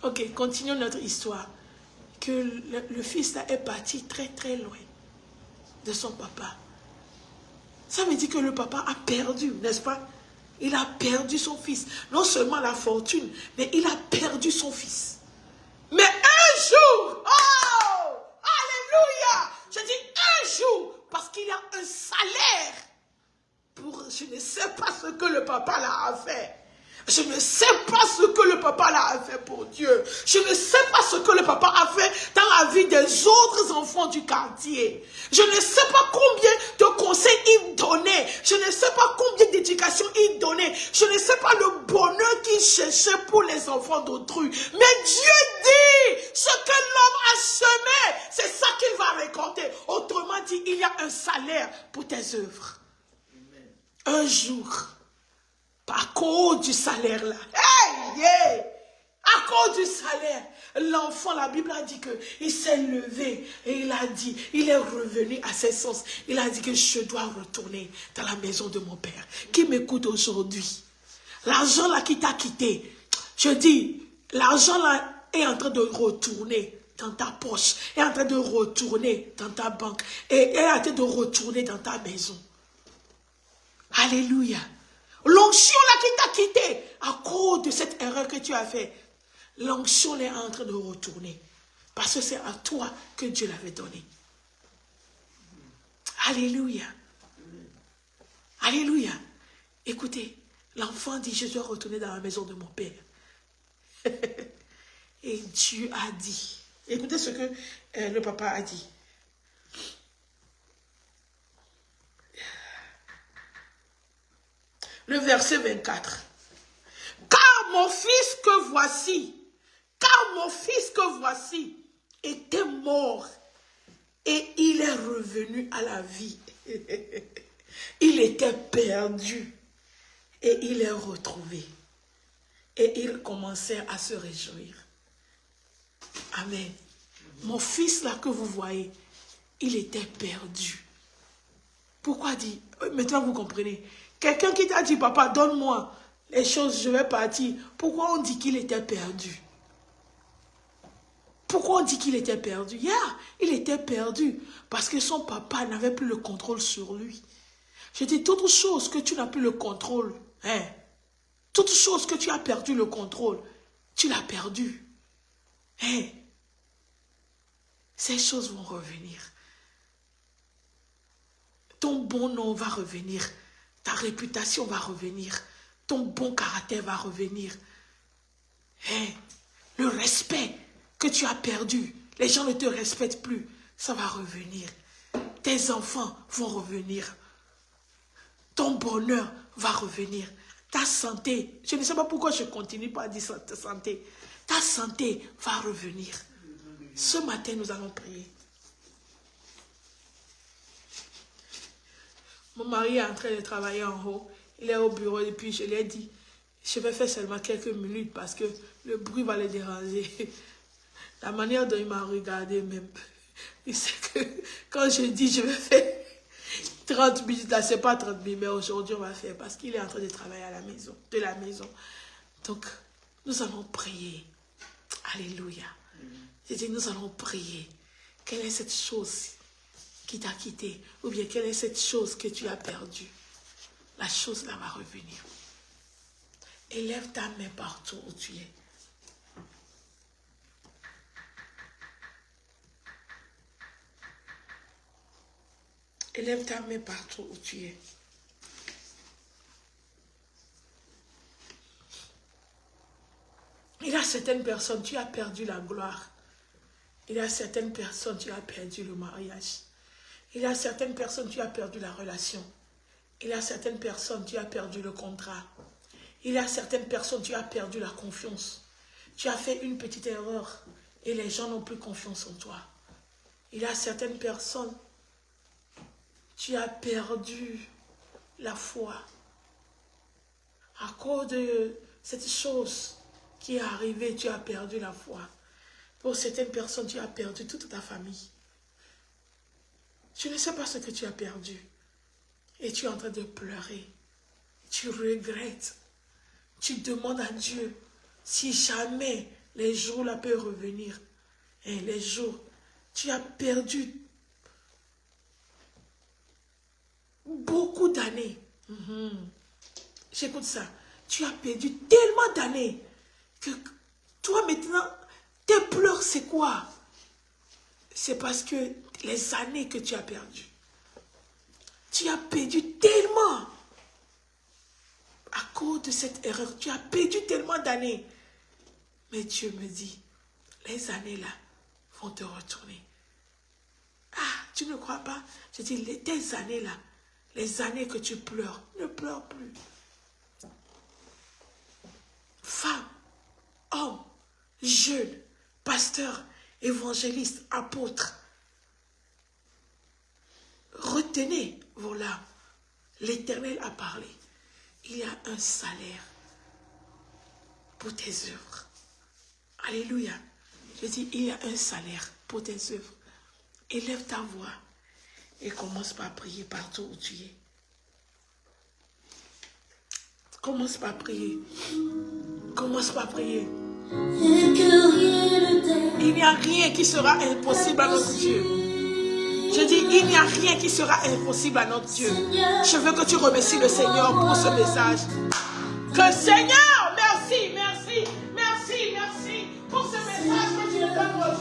Ok, continuons notre histoire. Que le fils là est parti très très loin de son papa. Ça veut dire que le papa a perdu, n'est-ce pas? Il a perdu son fils. Non seulement la fortune, mais il a perdu son fils. Mais un jour, oh, alléluia, je dis un jour, parce qu'il y a un salaire pour, je ne sais pas ce que le papa là a fait. Je ne sais pas ce que le papa là a fait pour Dieu. Je ne sais pas ce que le papa a fait dans la vie des autres enfants du quartier. Je ne sais pas combien de conseils il donnait. Je ne sais pas combien d'éducation il donnait. Je ne sais pas le bonheur qu'il cherchait pour les enfants d'autrui. Mais Dieu dit, ce que l'homme a semé, c'est ça qu'il va récolter. Autrement dit, il y a un salaire pour tes œuvres. Un jour, à cause du salaire là, hey, yeah, à cause du salaire, l'enfant, la Bible a dit qu'il s'est levé et il a dit, il est revenu à ses sens. Il a dit que je dois retourner dans la maison de mon père. Qui m'écoute aujourd'hui? L'argent là qui t'a quitté, je dis, l'argent là est en train de retourner dans ta poche, est en train de retourner dans ta banque et est en train de retourner dans ta maison. Alléluia. L'onction là qui t'a quitté à cause de cette erreur que tu as faite, l'onction est en train de retourner. Parce que c'est à toi que Dieu l'avait donné. Alléluia. Alléluia. Écoutez, l'enfant dit, je dois retourner dans la maison de mon père. Et Dieu a dit, écoutez ce que le papa a dit. Le verset 24. Car mon fils que voici était mort et il est revenu à la vie. Il était perdu et il est retrouvé. Et il commençait à se réjouir. Amen. Mon fils là que vous voyez, il était perdu. Pourquoi dit? Maintenant vous comprenez. Quelqu'un qui t'a dit, papa, donne-moi les choses, je vais partir. Pourquoi on dit qu'il était perdu? Pourquoi on dit qu'il était perdu? Il était perdu parce que son papa n'avait plus le contrôle sur lui. Je dis, toute chose que tu n'as plus le contrôle, toute chose que tu as perdu le contrôle, tu l'as perdu. Ces choses vont revenir. Ton bon nom va revenir. Ta réputation va revenir. Ton bon caractère va revenir. Le respect que tu as perdu, les gens ne te respectent plus, ça va revenir. Tes enfants vont revenir. Ton bonheur va revenir. Ta santé, je ne sais pas pourquoi je continue pas à dire ta santé. Ta santé va revenir. Ce matin, nous allons prier. Mon mari est en train de travailler en haut. Il est au bureau et puis je lui ai dit, je vais faire seulement quelques minutes parce que le bruit va le déranger. La manière dont il m'a regardé même. Il sait que quand je dis je vais faire 30 minutes, là, ce n'est pas 30 minutes, mais aujourd'hui on va faire parce qu'il est en train de travailler à la maison, de la maison. Donc, nous allons prier. Alléluia. J'ai dit, nous allons prier. Quelle est cette chose qui t'a quitté? Ou bien quelle est cette chose que tu as perdue? La chose là va revenir. Élève ta main partout où tu es. Élève ta main partout où tu es. Il y a certaines personnes, tu as perdu la gloire. Il y a certaines personnes, tu as perdu le mariage. Il y a certaines personnes, tu as perdu la relation. Il y a certaines personnes, tu as perdu le contrat. Il y a certaines personnes, tu as perdu la confiance. Tu as fait une petite erreur et les gens n'ont plus confiance en toi. Il y a certaines personnes, tu as perdu la foi. À cause de cette chose qui est arrivée, tu as perdu la foi. Pour certaines personnes, tu as perdu toute ta famille. Je ne sais pas ce que tu as perdu. Et tu es en train de pleurer. tu regrettes. Tu demandes à Dieu si jamais les jours là peuvent revenir. Et les jours, tu as perdu beaucoup d'années. J'écoute ça. Tu as perdu tellement d'années que toi maintenant, tes pleurs c'est quoi? C'est parce que les années que tu as perdues. Tu as perdu tellement. À cause de cette erreur, tu as perdu tellement d'années. Mais Dieu me dit, les années là vont te retourner. Ah, tu ne crois pas? Je dis, tes années là, les années que tu pleures, ne pleure plus. Femme, homme, jeune, pasteur, évangéliste, apôtre, retenez vos larmes. L'Éternel a parlé. Il y a un salaire pour tes œuvres. Alléluia. Je dis, il y a un salaire pour tes œuvres. Élève ta voix et commence par prier partout où tu es. Commence par prier. Commence par prier. Il n'y a rien qui sera impossible à notre Dieu. Je dis, il n'y a rien qui sera impossible à notre Dieu. Je veux que tu remercies le Seigneur pour ce message. Que Seigneur, merci, merci, merci, merci pour ce message que tu nous donnes aujourd'hui.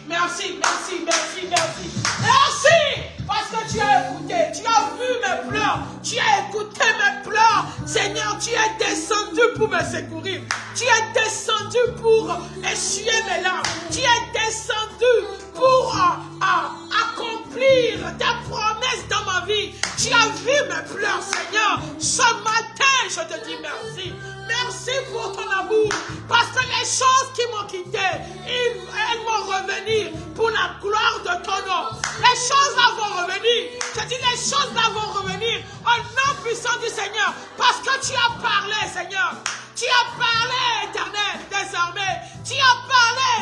Merci, merci, merci, merci. Merci parce que tu as écouté, tu as vu mes pleurs, tu as écouté mes pleurs. Seigneur, tu es descendu pour me secourir. Tu es descendu pour essuyer mes larmes. Tu es descendu pour accomplir tes promesses dans ma vie. Tu as vu mes pleurs, Seigneur. Ce matin, je te dis merci. Merci pour ton amour. Parce que les choses qui m'ont quitté, elles vont revenir pour la gloire de ton nom. Les choses là vont revenir. Je dis les choses là vont revenir au nom puissant du Seigneur. Parce que tu as parlé, Seigneur. Tu as parlé, Éternel, désormais. Tu as parlé.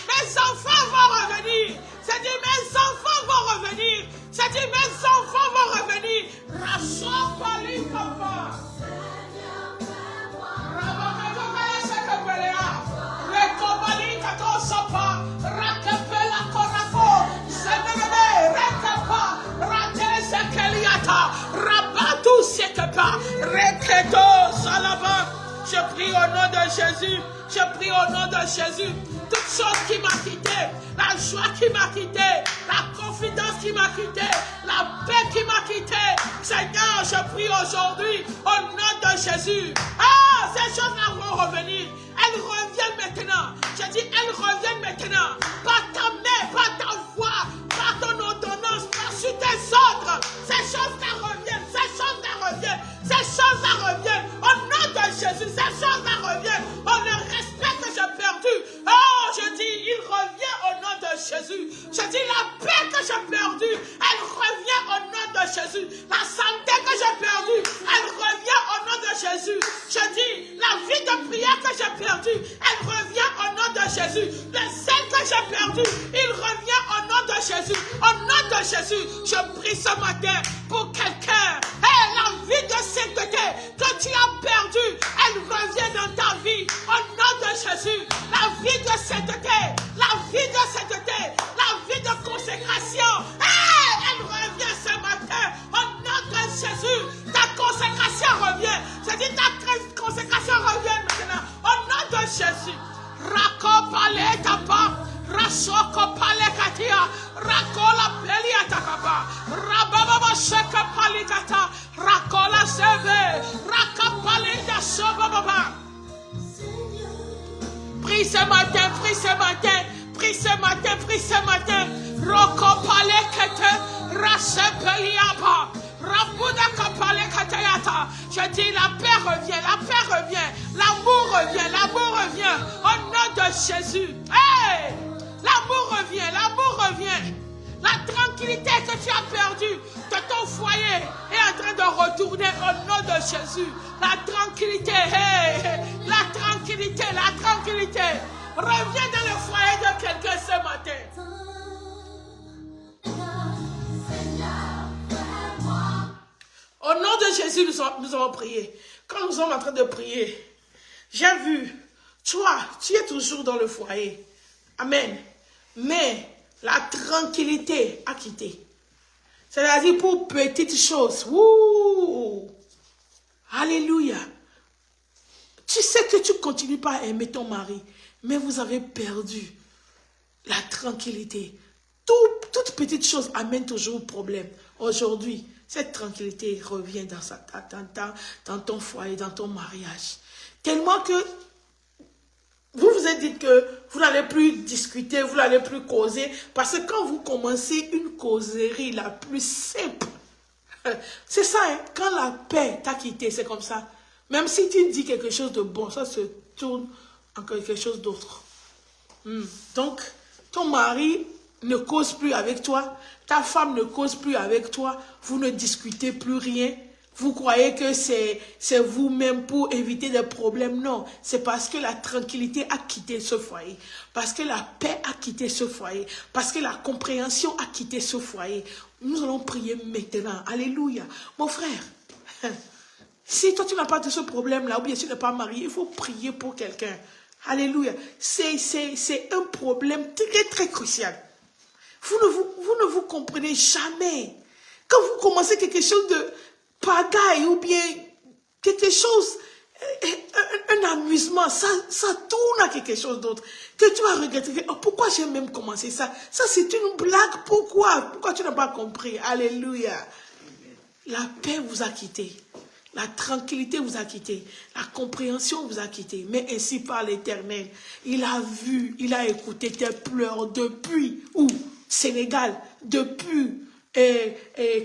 Mes enfants vont revenir. Je dis mes enfants vont revenir. Je dis mes enfants vont revenir. Rachou Pali Papa. Je prie au nom de Jésus. Je prie au nom de Jésus. Toute chose qui m'a quitté, la joie qui m'a quitté, la confidence qui m'a quitté, la paix qui m'a quitté. Seigneur, je prie aujourd'hui au nom de Jésus. Ah, ces choses-là vont revenir. Elles reviennent maintenant. Je dis, elles reviennent maintenant. Par ta main, par ta voix, par ton ordonnance, par sur tes ordres. Ces choses-là reviennent. Ces choses-là reviennent. Ces choses-là reviennent. Au nom de Jésus, ces choses-là reviennent. Oh, le respect que j'ai perdu. Oh, je dis, il revient au nom de Jésus. Je dis, la paix que j'ai perdue, elle revient au nom de Jésus. La santé que j'ai perdue, elle revient au nom de Jésus. Je dis, la vie de prière que j'ai perdue, elle revient au nom de Jésus. Le zèle que j'ai perdu, il revient au nom de Jésus. Au nom de Jésus, je prie ce matin pour quelqu'un. Hey, la vie de sainteté que tu as perdue, elle revient dans ta vie. Au nom de Jésus, la vie de sainteté, la vie de sainteté, la vie de consécration, hey, elle revient ce matin. Au nom de Jésus, ta consécration revient. Je dis ta consécration revient maintenant. Au nom de Jésus. Rakopale tapa, Rashokopale katia, Rakola pelia takapa, Rababa sheka palikata, Rakola seve, Rakapale da sobaba. Prie ce matin, prie ce matin, prie ce matin, prie ce matin. Rokopale kete, Rashepeliapa, Rabuda kapale katayata. Je dis la paix revient, l'amour revient, l'amour revient. Au nom de Jésus. Hey! L'amour revient, l'amour revient. La tranquillité que tu as perdue de ton foyer est en train de retourner au nom de Jésus. La tranquillité, la tranquillité, la tranquillité. Reviens dans le foyer de quelqu'un ce matin. Au nom de Jésus, nous avons prié. Quand nous sommes en train de prier, j'ai vu, toi, tu es toujours dans le foyer. Amen. Mais la tranquillité a quitté. C'est-à-dire pour petites choses. Ouh. Alléluia. Tu sais que tu ne continues pas à aimer ton mari, mais vous avez perdu la tranquillité. Toute petite chose amène toujours problème. Aujourd'hui, cette tranquillité revient dans ton foyer, dans ton mariage. Tellement que vous vous êtes dit que vous n'allez plus discuter, vous n'allez plus causer. Parce que quand vous commencez une causerie la plus simple, c'est ça, hein, quand la paix t'a quitté, c'est comme ça. Même si tu dis quelque chose de bon, ça se tourne en quelque chose d'autre. Donc, ton mari ne cause plus avec toi, ta femme ne cause plus avec toi, vous ne discutez plus rien. Vous croyez que c'est vous-même pour éviter des problèmes. Non, c'est parce que la tranquillité a quitté ce foyer. Parce que la paix a quitté ce foyer. Parce que la compréhension a quitté ce foyer. Nous allons prier maintenant. Alléluia. Mon frère, si toi tu n'as pas de ce problème-là, ou bien tu n'es pas marié, il faut prier pour quelqu'un. Alléluia. C'est un problème très très crucial. Vous ne vous comprenez jamais. Quand vous commencez quelque chose de pagaille ou bien quelque chose, un amusement, ça tourne à quelque chose d'autre. Que tu vas regretter, oh, pourquoi j'ai même commencé ça? Ça c'est une blague, pourquoi? Pourquoi tu n'as pas compris? Alléluia. La paix vous a quitté. La tranquillité vous a quitté. La compréhension vous a quitté. Mais ainsi par l'Éternel, il a vu, il a écouté tes pleurs depuis où? Sénégal, depuis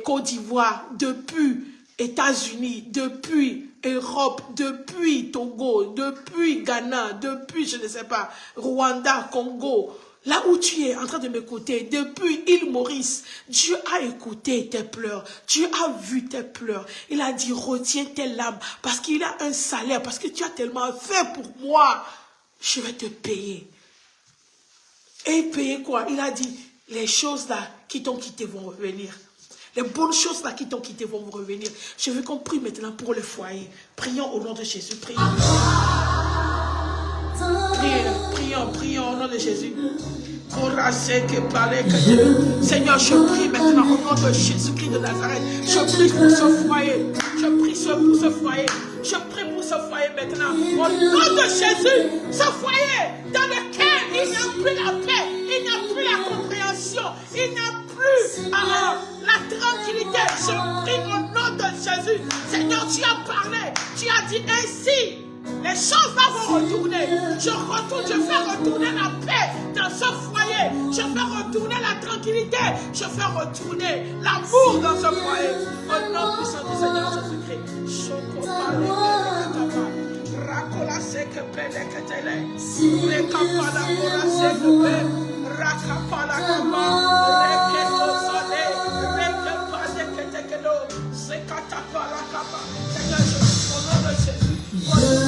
Côte d'Ivoire, depuis États-Unis, depuis Europe, depuis Togo, depuis Ghana, depuis, je ne sais pas, Rwanda, Congo. Là où tu es en train de m'écouter, depuis île Maurice, Dieu a écouté tes pleurs. Dieu a vu tes pleurs. Il a dit, retiens tes larmes parce qu'il a un salaire, parce que tu as tellement fait pour moi. Je vais te payer. Et payer quoi? Il a dit, les choses là qui t'ont quitté vont revenir. Les bonnes choses là qui t'ont quitté vont vous revenir. Je veux qu'on prie maintenant pour le foyer. Prions au nom de Jésus. Prions. Prions au nom de Jésus. Seigneur, je prie maintenant au nom de Jésus-Christ de Nazareth. Je prie pour ce foyer. Je prie pour ce foyer. Je prie pour ce foyer maintenant. Au nom de Jésus, ce foyer dans lequel il n'y a plus la paix, il n'y a plus la compréhension, il n'y a plus la tranquillité. Je prie au nom de Jésus. Seigneur, tu as parlé. Tu as dit ainsi. Les choses là vont retourner. Je fais retourner la paix dans ce foyer. Je fais retourner la tranquillité. Je fais retourner l'amour dans ce foyer. Au nom puissant du Seigneur Jésus-Christ.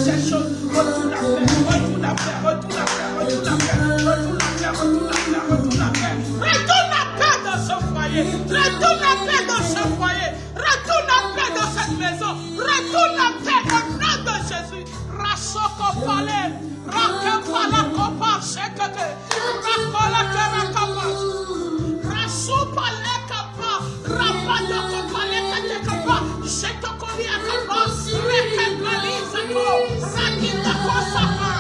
Cette chose, retourne la paix, retourne la paix, retourne la paix, retourne la paix, retourne la paix, retourne la paix, retourne la paix, retourne la paix dans ce foyer, retourne la paix dans ce foyer, retourne la paix dans cette maison, retourne la paix au nom de Jésus. Rasoko palais, rakapala kopa, sekete, rakola karakapa, rasopale kapa, rapado kopale kate kapa, setokoli akapa, rekepali zako, rakita kosapa.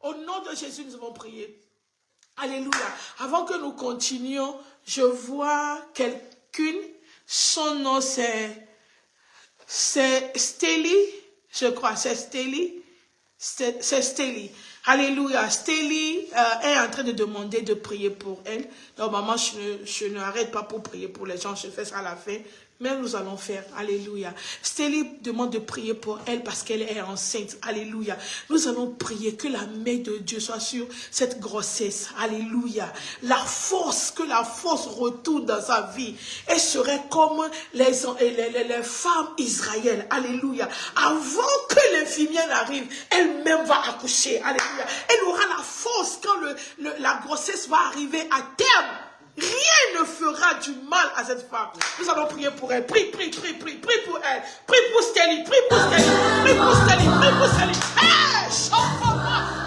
Au nom de Jésus, nous avons prié. Alléluia. Avant que nous continuions, je vois quelqu'une, son nom c'est Stélie, je crois, c'est Stélie. C'est Stélie. Alléluia. Stélie est en train de demander de prier pour elle. Normalement, je n'arrête pas pour prier pour les gens, je fais ça à la fin. Mais nous allons faire. Alléluia. Stélie demande de prier pour elle parce qu'elle est enceinte. Alléluia. Nous allons prier que la main de Dieu soit sur cette grossesse. Alléluia. Que la force retourne dans sa vie. Elle serait comme les femmes Israël. Alléluia. Avant que l'infirmière n'arrive, elle-même va accoucher. Alléluia. Elle aura la force quand la grossesse va arriver à terme. Rien ne fera du mal à cette femme. Nous allons prier pour elle. Prie pour elle. Prie pour Stélie. Prie pour Stélie. Hey,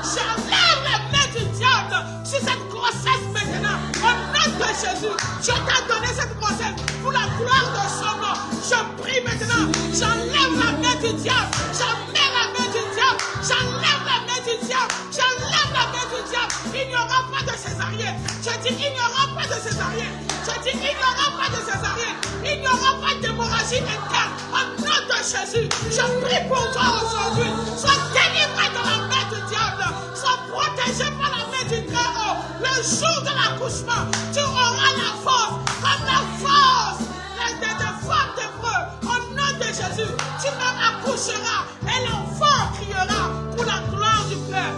j'enlève les mains du diable sur cette grossesse maintenant. Au nom de Jésus, Dieu t'a donné cette grossesse pour la gloire de son nom. Je prie maintenant. J'enlève la main du diable. Il n'y aura pas de césarienne. Je dis, il n'y aura pas de césarienne. Il n'y aura pas d'hémorragie interne. Au nom de Jésus, je prie pour toi aujourd'hui. Sois délivré de la main du diable. Sois protégé par la main du Très-Haut. Le jour de l'accouchement, tu auras la force, comme la force des femmes d'Hébreu. Au nom de Jésus, tu accoucheras et l'enfant criera pour la gloire du Père.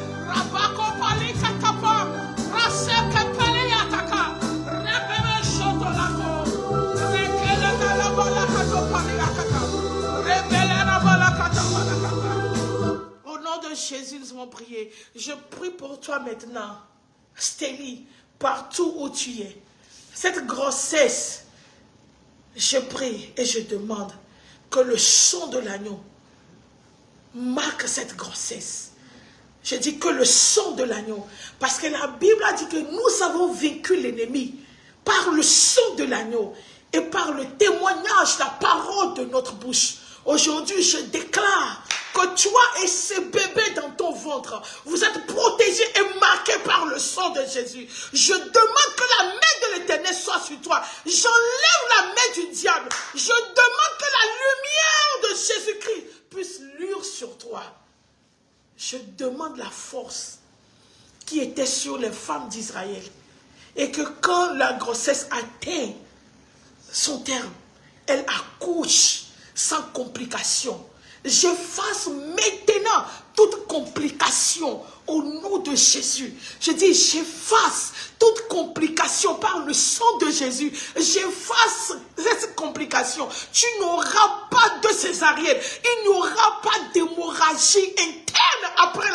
Au nom de Jésus, nous allons prier. Je prie pour toi maintenant, Stélie, partout où tu es. Cette grossesse, je prie et je demande que le sang de l'agneau marque cette grossesse. Je dis que le sang de l'agneau, parce que la Bible a dit que nous avons vaincu l'ennemi par le sang de l'agneau et par le témoignage, la parole de notre bouche. Aujourd'hui, je déclare que toi et ce bébé dans ton ventre, vous êtes protégés et marqués par le sang de Jésus. Je demande que la main de l'Éternel soit sur toi. J'enlève la main du diable. Je demande que la lumière de Jésus-Christ puisse luire sur toi. Je demande la force qui était sur les femmes d'Israël. Et que quand la grossesse atteint son terme, elle accouche sans complication. J'efface maintenant toute complication au nom de Jésus. Je dis, j'efface toute complication par le sang de Jésus. J'efface cette complication. Tu n'auras pas de césarienne. Il n'y aura pas d'hémorragie interne après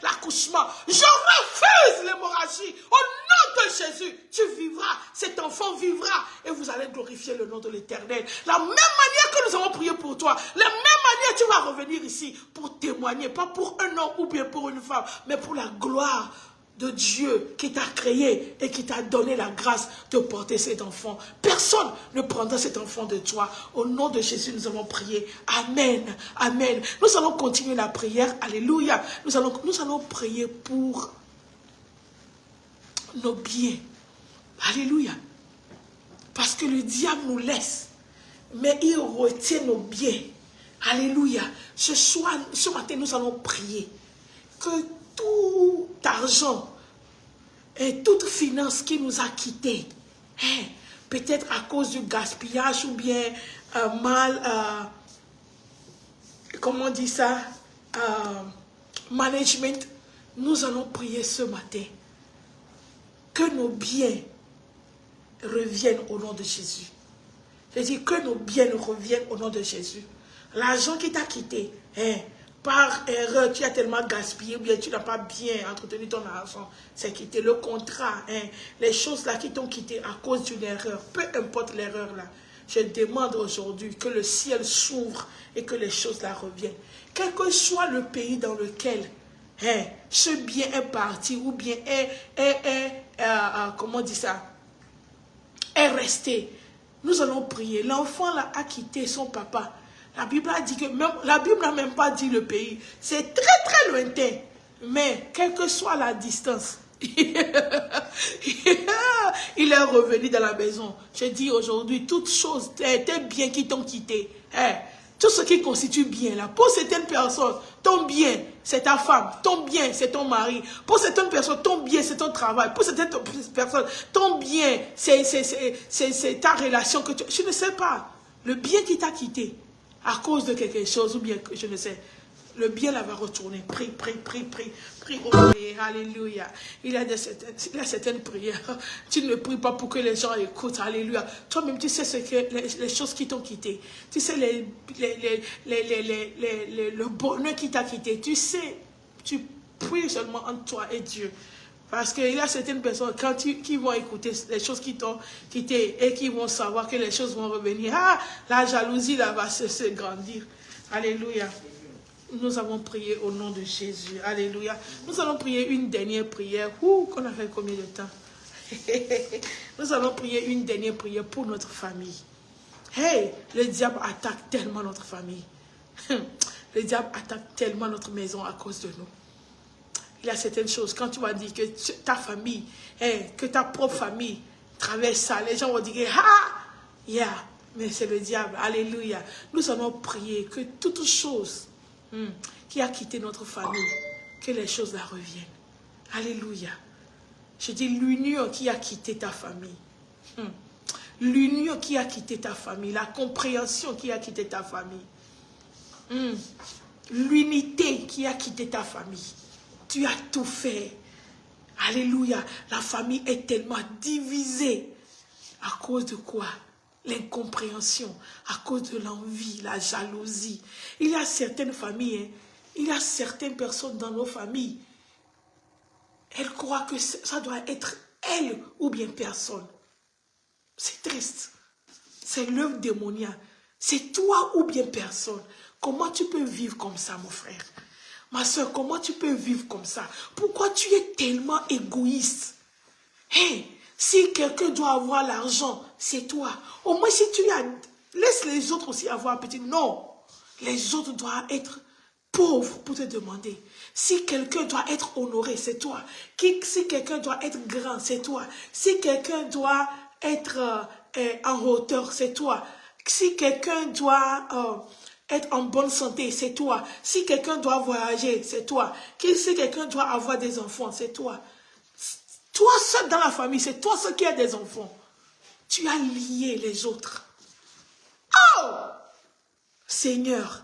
l'accouchement. Je refuse l'hémorragie. Au nom de Jésus, tu vivras. Cet enfant vivra. Et vous allez glorifier le nom de l'Éternel. La même manière que nous avons prié pour toi, la même manière tu vas revenir ici pour témoigner. Pas pour un homme ou bien pour une femme, mais pour la gloire de Dieu qui t'a créé et qui t'a donné la grâce de porter cet enfant. Personne ne prendra cet enfant de toi. Au nom de Jésus, nous allons prier. Amen. Amen. Nous allons continuer la prière. Alléluia. Nous allons prier pour nos biens. Alléluia. Parce que le diable nous laisse, mais il retient nos biens. Alléluia. Ce matin, nous allons prier que tout argent et toute finance qui nous a quittés, peut-être à cause du gaspillage ou bien comment on dit ça, management, nous allons prier ce matin que nos biens reviennent au nom de Jésus. Je dis que nos biens reviennent au nom de Jésus. L'argent qui t'a quitté, par erreur, tu as tellement gaspillé, ou bien tu n'as pas bien entretenu ton argent, c'est quitté. Le contrat, les choses là qui t'ont quitté à cause d'une erreur, peu importe l'erreur là, je demande aujourd'hui que le ciel s'ouvre et que les choses là reviennent. Quel que soit le pays dans lequel ce bien est parti, ou bien comment on dit ça, est resté, nous allons prier. L'enfant là a quitté son papa. La Bible a dit que la Bible n'a même pas dit le pays. C'est très très lointain. Mais quelle que soit la distance, il est revenu dans la maison. Je dis aujourd'hui, toutes choses, tes biens qui t'ont quitté, tout ce qui constitue bien là. Pour certaines personnes, ton bien, c'est ta femme. Ton bien, c'est ton mari. Pour certaines personnes, ton bien, c'est ton travail. Pour certaines personnes, ton bien, c'est ta relation que tu... Je ne sais pas. Le bien qui t'a quitté à cause de quelque chose ou bien que je ne sais. Le bien là va retourner. Prie, prie, prie, prie, prie. Oh, alléluia. Il y a certaines prières. Tu ne pries pas pour que les gens écoutent. Alléluia. Toi-même, tu sais ce que les choses qui t'ont quitté. Tu sais le bonheur qui t'a quitté. Tu sais, tu pries seulement entre toi et Dieu. Parce qu'il y a certaines personnes qui vont écouter les choses qui t'ont quitté et qui vont savoir que les choses vont revenir. Ah, la jalousie là va se grandir. Alléluia. Nous avons prié au nom de Jésus. Alléluia. Nous allons prier une dernière prière. Qu'on a fait combien de temps? Nous allons prier une dernière prière pour notre famille. Hey, le diable attaque tellement notre famille. Le diable attaque tellement notre maison à cause de nous. Il y a certaines choses, quand tu vas dire que ta famille, que ta propre famille traverse ça, les gens vont dire, ah, yeah, mais c'est le diable. Alléluia. Nous allons prier que toute chose qui a quitté notre famille, que les choses la reviennent. Alléluia. Je dis l'union qui a quitté ta famille. L'union qui a quitté ta famille. La compréhension qui a quitté ta famille. L'unité qui a quitté ta famille. Tu as tout fait. Alléluia. La famille est tellement divisée. À cause de quoi? L'incompréhension, à cause de l'envie, la jalousie. Il y a certaines familles, il y a certaines personnes dans nos familles, elles croient que ça doit être elle ou bien personne. C'est triste. C'est l'œuvre démoniaque. C'est toi ou bien personne. Comment tu peux vivre comme ça, mon frère? Ma soeur, comment tu peux vivre comme ça? Pourquoi tu es tellement égoïste? Hey, si quelqu'un doit avoir l'argent, c'est toi. Au moins, si tu as... Laisse les autres aussi avoir un petit... Non. Les autres doivent être pauvres pour te demander. Si quelqu'un doit être honoré, c'est toi. Si quelqu'un doit être grand, c'est toi. Si quelqu'un doit être en hauteur, c'est toi. Si quelqu'un doit être en bonne santé, c'est toi. Si quelqu'un doit voyager, c'est toi. Si quelqu'un doit avoir des enfants, c'est toi. Toi seul dans la famille, c'est toi seul qui a des enfants. Tu as lié les autres. Oh! Seigneur,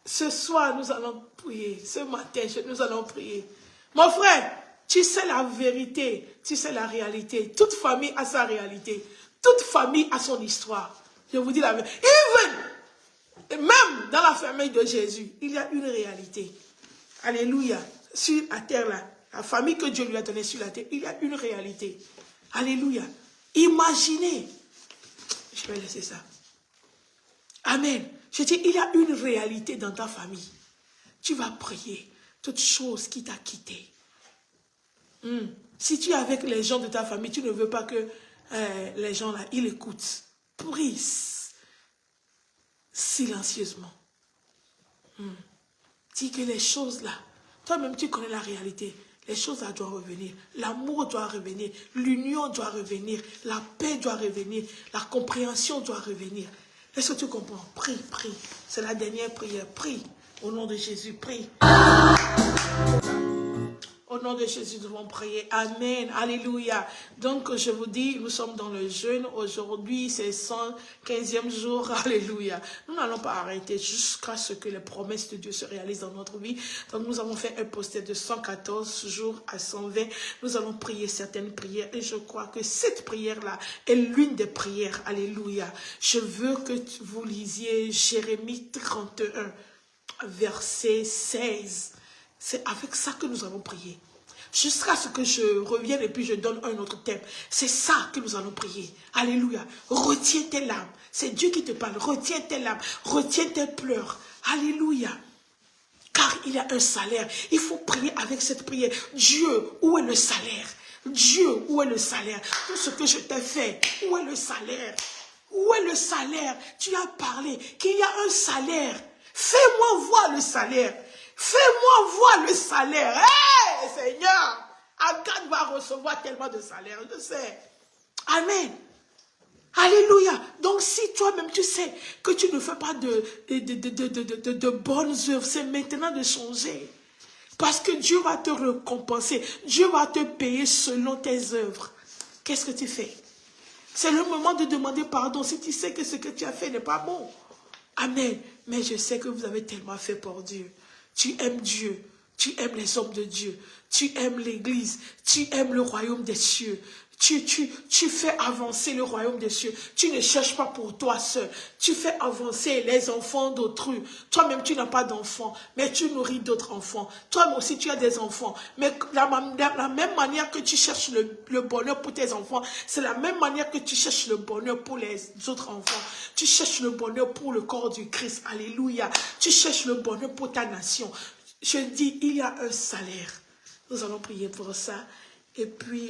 ce soir, nous allons prier. Ce matin, nous allons prier. Mon frère, tu sais la vérité, tu sais la réalité. Toute famille a sa réalité. Toute famille a son histoire. Je vous dis la vérité. Même dans la famille de Jésus, il y a une réalité. Alléluia. Sur la terre là, la famille que Dieu lui a donnée sur la terre, il y a une réalité. Alléluia. Imaginez. Je vais laisser ça. Amen. Je dis, il y a une réalité dans ta famille. Tu vas prier toute chose qui t'a quitté. Si tu es avec les gens de ta famille, tu ne veux pas que les gens là, ils écoutent. Prie silencieusement. Dis que les choses là, toi-même tu connais la réalité. Les choses là doivent revenir. L'amour doit revenir. L'union doit revenir. La paix doit revenir. La compréhension doit revenir. Est-ce que tu comprends? Prie, prie. C'est la dernière prière. Prie. Au nom de Jésus, prie. Au nom de Jésus, nous allons prier. Amen. Alléluia. Donc, je vous dis, nous sommes dans le jeûne. Aujourd'hui, c'est 115e jour. Alléluia. Nous n'allons pas arrêter jusqu'à ce que les promesses de Dieu se réalisent dans notre vie. Donc, nous avons fait un poster de 114 jours à 120. Nous allons prier certaines prières. Et je crois que cette prière-là est l'une des prières. Alléluia. Je veux que vous lisiez Jérémie 31, verset 16. C'est avec ça que nous allons prier. Jusqu'à ce que je revienne et puis je donne un autre thème. C'est ça que nous allons prier. Alléluia. Retiens tes larmes. C'est Dieu qui te parle. Retiens tes larmes. Retiens tes pleurs. Alléluia. Car il y a un salaire. Il faut prier avec cette prière. Dieu, où est le salaire? Dieu, où est le salaire? Tout ce que je t'ai fait, où est le salaire? Où est le salaire? Tu as parlé qu'il y a un salaire. Fais-moi voir le salaire. Fais-moi voir le salaire. Hé, Seigneur, Agag va recevoir tellement de salaire, je sais. Amen. Alléluia. Donc si toi-même tu sais que tu ne fais pas de bonnes œuvres, c'est maintenant de changer. Parce que Dieu va te récompenser. Dieu va te payer selon tes œuvres. Qu'est-ce que tu fais? C'est le moment de demander pardon si tu sais que ce que tu as fait n'est pas bon. Amen. Mais je sais que vous avez tellement fait pour Dieu. Tu aimes Dieu. Tu aimes les hommes de Dieu. Tu aimes l'église. Tu aimes le royaume des cieux. Tu fais avancer le royaume des cieux. Tu ne cherches pas pour toi seul. Tu fais avancer les enfants d'autrui. Toi-même, tu n'as pas d'enfants, mais tu nourris d'autres enfants. Toi aussi, tu as des enfants. Mais la même manière que tu cherches le bonheur pour tes enfants, c'est la même manière que tu cherches le bonheur pour les autres enfants. Tu cherches le bonheur pour le corps du Christ. Alléluia. Tu cherches le bonheur pour ta nation. Je dis, il y a un salaire. Nous allons prier pour ça. Et puis...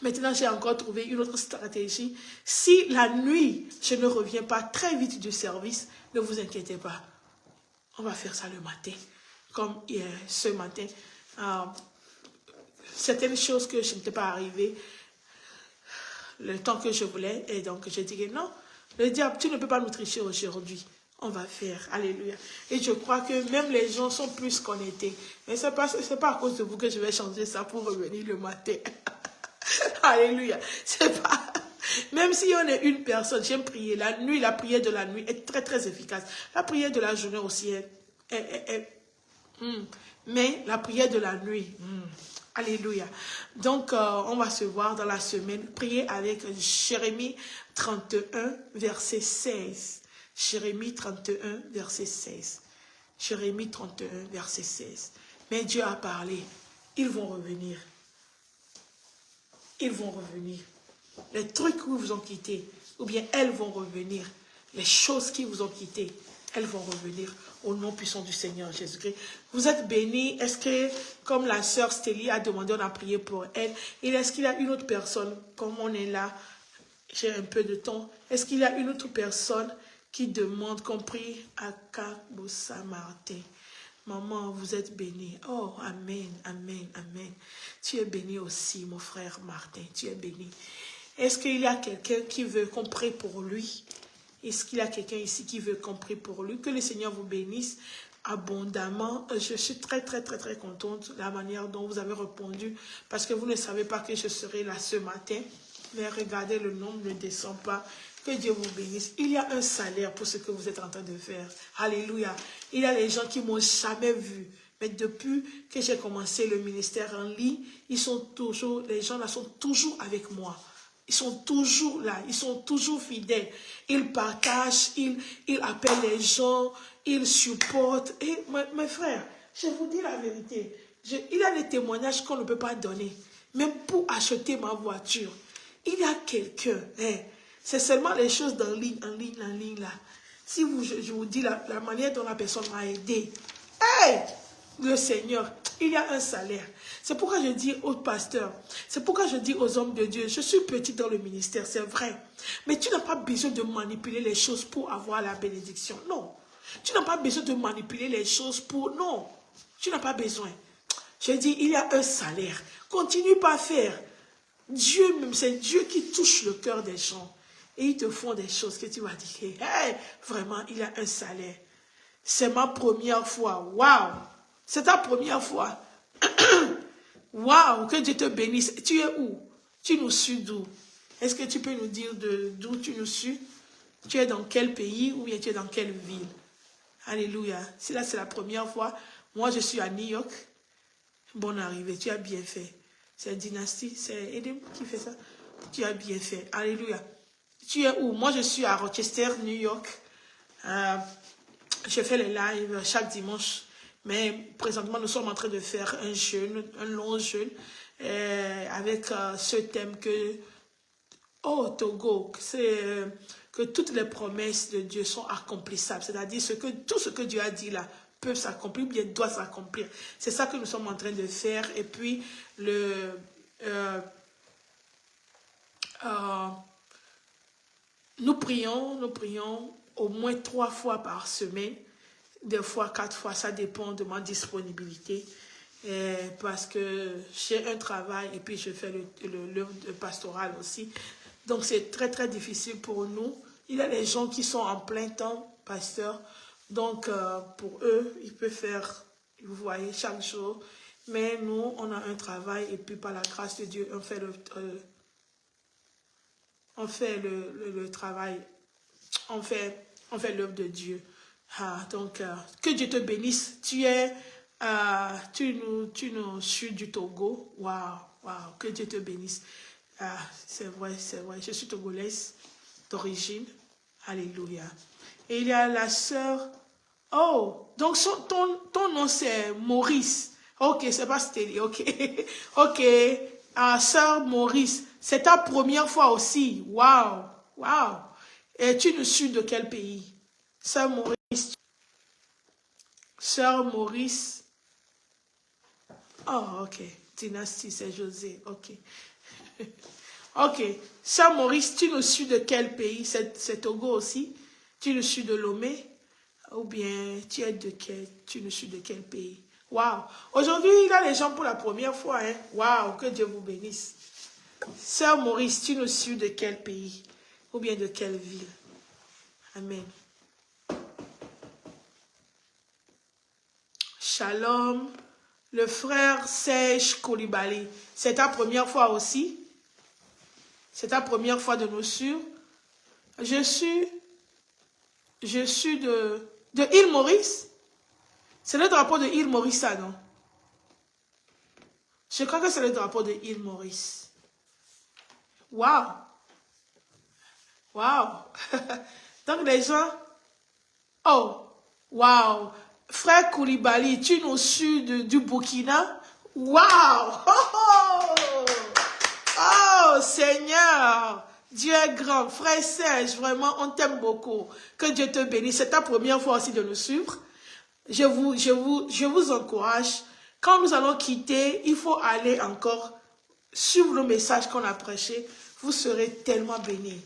maintenant, j'ai encore trouvé une autre stratégie. Si la nuit, je ne reviens pas très vite du service, ne vous inquiétez pas. On va faire ça le matin. Comme hier, ce matin. Certaines choses que je n'étais pas arrivée le temps que je voulais. Et donc, je dis que non, le diable, tu ne peux pas nous tricher aujourd'hui. On va faire. Alléluia. Et je crois que même les gens sont plus connectés. Mais ce n'est pas à cause de vous que je vais changer ça pour revenir le matin. Alléluia. C'est pas... Même si on est une personne, j'aime prier. La nuit, la prière de la nuit est très, très efficace. La prière de la journée aussi mais la prière de la nuit, alléluia. Donc, on va se voir dans la semaine. Prier avec Jérémie 31, verset 16. Jérémie 31, verset 16. Jérémie 31, verset 16. Mais Dieu a parlé. Ils vont revenir. Ils vont revenir. Les trucs qui vous ont quitté, ou bien elles vont revenir. Les choses qui vous ont quitté, elles vont revenir au nom puissant du Seigneur Jésus-Christ. Vous êtes bénis. Est-ce que, comme la sœur Stélie a demandé, on a prié pour elle, et est-ce qu'il y a une autre personne, comme on est là, j'ai un peu de temps, est-ce qu'il y a une autre personne qui demande qu'on prie à Kabosa Martin? Maman, vous êtes bénie. Oh, amen, amen, amen. Tu es béni aussi, mon frère Martin. Tu es béni. Est-ce qu'il y a quelqu'un qui veut qu'on prie pour lui? Est-ce qu'il y a quelqu'un ici qui veut qu'on prie pour lui? Que le Seigneur vous bénisse abondamment. Je suis très, très, très, très contente de la manière dont vous avez répondu. Parce que vous ne savez pas que je serai là ce matin. Mais regardez, le nombre ne descend pas. Que Dieu vous bénisse. Il y a un salaire pour ce que vous êtes en train de faire. Alléluia. Il y a les gens qui ne m'ont jamais vu. Mais depuis que j'ai commencé le ministère en ligne, les gens là sont toujours avec moi. Ils sont toujours là, ils sont toujours fidèles. Ils partagent, ils appellent les gens, ils supportent. Et mes frères, je vous dis la vérité. Il y a des témoignages qu'on ne peut pas donner. Même pour acheter ma voiture, il y a quelqu'un. C'est seulement les choses en ligne là. Si je vous dis la manière dont la personne m'a aidé. Le Seigneur, il y a un salaire. C'est pourquoi je dis aux pasteurs, c'est pourquoi je dis aux hommes de Dieu, je suis petit dans le ministère, c'est vrai. Mais tu n'as pas besoin de manipuler les choses pour avoir la bénédiction. Non. Tu n'as pas besoin de manipuler les choses pour... Non. Tu n'as pas besoin. Je dis, il y a un salaire. Continue pas à faire. Dieu même, c'est Dieu qui touche le cœur des gens. Et ils te font des choses que tu vas dire, hey, vraiment, il y a un salaire. C'est ma première fois. Waouh! C'est ta première fois. Waouh, que Dieu te bénisse. Tu es où? Tu nous suis d'où? Est-ce que tu peux nous dire d'où tu nous suis? Tu es dans quel pays ou bien tu es dans quelle ville? Alléluia. Si là c'est la première fois, moi je suis à New York. Bonne arrivée, tu as bien fait. C'est Dynastie, c'est Edem qui fait ça. Tu as bien fait. Alléluia. Tu es où? Moi je suis à Rochester, New York. Je fais les lives chaque dimanche. Mais présentement, nous sommes en train de faire un jeûne, un long jeûne, avec ce thème que, Togo, c'est que toutes les promesses de Dieu sont accomplissables. C'est-à-dire tout ce que Dieu a dit là peut s'accomplir, bien doit s'accomplir. C'est ça que nous sommes en train de faire. Et puis, nous prions au moins 3 fois par semaine. Des fois, 4 fois, ça dépend de ma disponibilité. Parce que j'ai un travail et puis je fais le pastoral aussi. Donc, c'est très, très difficile pour nous. Il y a des gens qui sont en plein temps, pasteur. Donc, pour eux, ils peuvent faire, vous voyez, chaque jour. Mais nous, on a un travail et puis par la grâce de Dieu, on fait le travail, on fait l'œuvre de Dieu. Donc, que Dieu te bénisse. Tu nous suis du Togo. Waouh, waouh, que Dieu te bénisse. C'est vrai, je suis togolaise d'origine. Alléluia. Et il y a la sœur. Oh, donc ton nom c'est Maurice. Ok, c'est pas Stélie, ok. Ok, sœur Maurice, c'est ta première fois aussi. Waouh, waouh. Et tu nous suis de quel pays? Sœur Maurice. Sœur Maurice. Oh, ok. Dynastie, c'est José, ok. Ok. Sœur Maurice, tu nous suis de quel pays? C'est Togo aussi? Tu nous suis de Lomé? Ou bien tu nous suis de quel pays? Waouh! Aujourd'hui, il a les gens pour la première fois. Hein? Waouh! Que Dieu vous bénisse. Sœur Maurice, tu nous suis de quel pays? Ou bien de quelle ville? Amen. Shalom. Le frère Serge Koulibaly. C'est ta première fois aussi? C'est ta première fois de nous suivre? Je suis de Île Maurice. C'est le drapeau de Île Maurice, ça, non? Je crois que c'est le drapeau de Île Maurice. Waouh! Waouh! Donc les gens... Oh! Waouh! Frère Koulibaly, tu nous suis du Burkina? Waouh! Oh, oh, Seigneur! Dieu est grand. Frère Serge, vraiment, on t'aime beaucoup. Que Dieu te bénisse. C'est ta première fois aussi de nous suivre. Je vous encourage. Quand nous allons quitter, il faut aller encore suivre le message qu'on a prêché. Vous serez tellement bénis.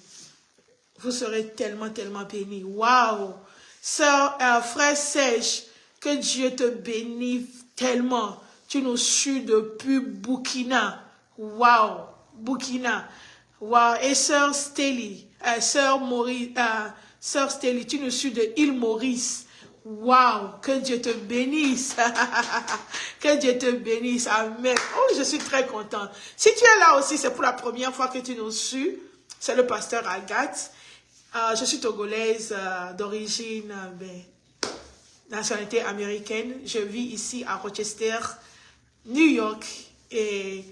Vous serez tellement, tellement bénis. Waouh! Frère Serge, que Dieu te bénisse tellement. Tu nous suis depuis Burkina. Waouh! Burkina. Waouh! Et sœur Stélie, sœur Stélie, tu nous suis de Île Maurice. Waouh, que Dieu te bénisse. Que Dieu te bénisse. Amen. Oh, je suis très content. Si tu es là aussi, c'est pour la première fois que tu nous suis. C'est le pasteur Agathe. Je suis togolaise d'origine, nationalité américaine. Je vis ici à Rochester, New York. Et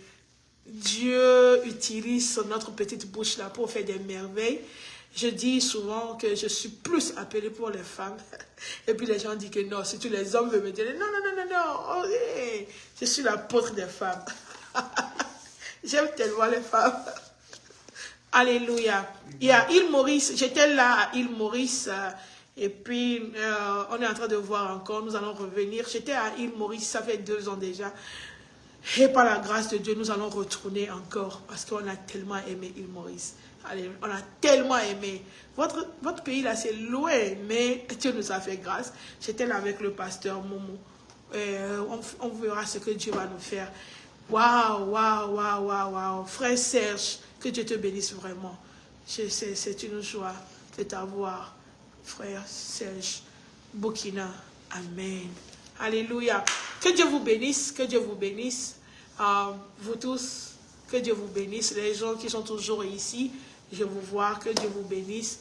Dieu utilise notre petite bouche là pour faire des merveilles. Je dis souvent que je suis plus appelée pour les femmes. Et puis les gens disent que non, si tous les hommes veulent me dire non, non, non, non, non, oh, hey, je suis l'apôtre des femmes. J'aime tellement les femmes. Alléluia. Et à Île Maurice, j'étais là à Île Maurice. Et puis, on est en train de voir encore, nous allons revenir. J'étais à Île Maurice, ça fait 2 ans déjà. Et par la grâce de Dieu, nous allons retourner encore. Parce qu'on a tellement aimé Île Maurice. Allez, on a tellement aimé. Votre pays là, c'est loin, mais Dieu nous a fait grâce. J'étais là avec le pasteur Momo. On verra ce que Dieu va nous faire. Waouh, waouh, waouh, waouh, waouh. Frère Serge, que Dieu te bénisse vraiment. C'est une joie de t'avoir, frère Serge, Burkina. Amen. Alléluia. Que Dieu vous bénisse, que Dieu vous bénisse. Vous tous, que Dieu vous bénisse. Les gens qui sont toujours ici, je vous vois, que Dieu vous bénisse.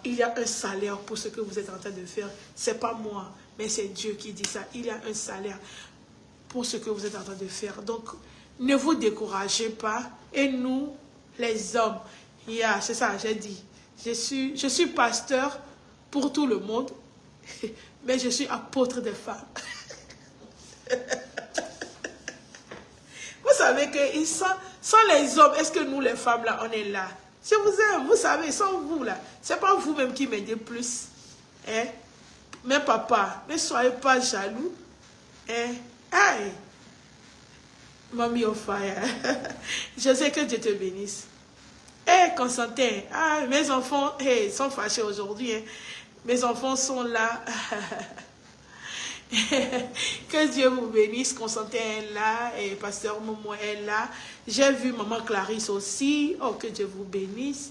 Il y a un salaire pour ce que vous êtes en train de faire. Ce n'est pas moi, mais c'est Dieu qui dit ça. Il y a un salaire pour ce que vous êtes en train de faire. Donc, ne vous découragez pas. Et nous, les hommes, c'est ça, j'ai dit. Je suis pasteur pour tout le monde, mais je suis apôtre des femmes. Vous savez que sans les hommes, est-ce que nous, les femmes, là, on est là? Je vous aime, vous savez, sans vous, là, c'est pas vous-même qui m'aidez plus. Hein? Mais papa, ne soyez pas jaloux. Hein? Hey! Mamie au fire. Je sais que Dieu te bénisse. Hey, Constantin, mes enfants sont fâchés aujourd'hui. Hein? Mes enfants sont là. Que Dieu vous bénisse. Constantin est là et Pasteur Momo est là. J'ai vu Maman Clarisse aussi. Oh, que Dieu vous bénisse.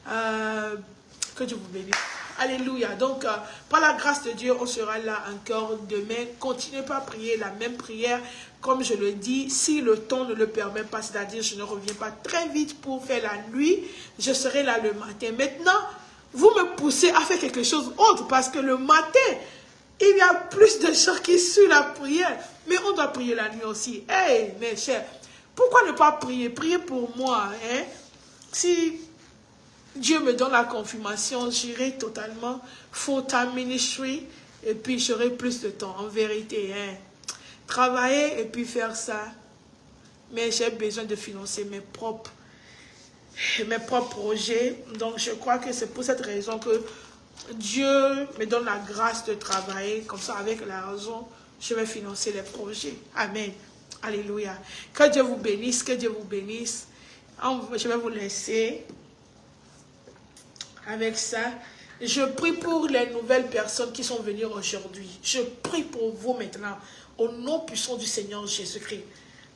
Que Dieu vous bénisse. Alléluia. Donc, par la grâce de Dieu, on sera là encore demain. Continuez pas à prier la même prière. Comme je le dis, si le temps ne le permet pas, c'est-à-dire je ne reviens pas très vite pour faire la nuit, je serai là le matin. Maintenant, vous me poussez à faire quelque chose d'autre parce que le matin, il y a plus de gens qui suivent la prière. Mais on doit prier la nuit aussi. Hey, mes chers, pourquoi ne pas prier? Priez pour moi. Hein? Si Dieu me donne la confirmation, j'irai totalement full-time ministry et puis j'aurai plus de temps, en vérité. Hein. Travailler et puis faire ça. Mais j'ai besoin de financer mes propres projets. Donc je crois que c'est pour cette raison que Dieu me donne la grâce de travailler. Comme ça, avec l'argent, je vais financer les projets. Amen. Alléluia. Que Dieu vous bénisse, que Dieu vous bénisse. Je vais vous laisser avec ça. Je prie pour les nouvelles personnes qui sont venues aujourd'hui. Je prie pour vous maintenant, au nom puissant du Seigneur Jésus-Christ.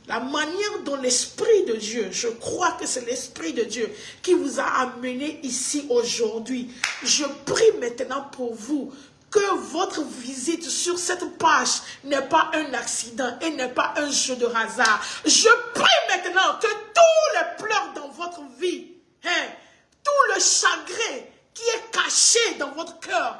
La manière dont l'Esprit de Dieu, je crois que c'est l'Esprit de Dieu qui vous a amené ici aujourd'hui. Je prie maintenant pour vous que votre visite sur cette page n'est pas un accident et n'est pas un jeu de hasard. Je prie maintenant que tous les pleurs dans votre vie, tout le chagrin qui est caché dans votre cœur,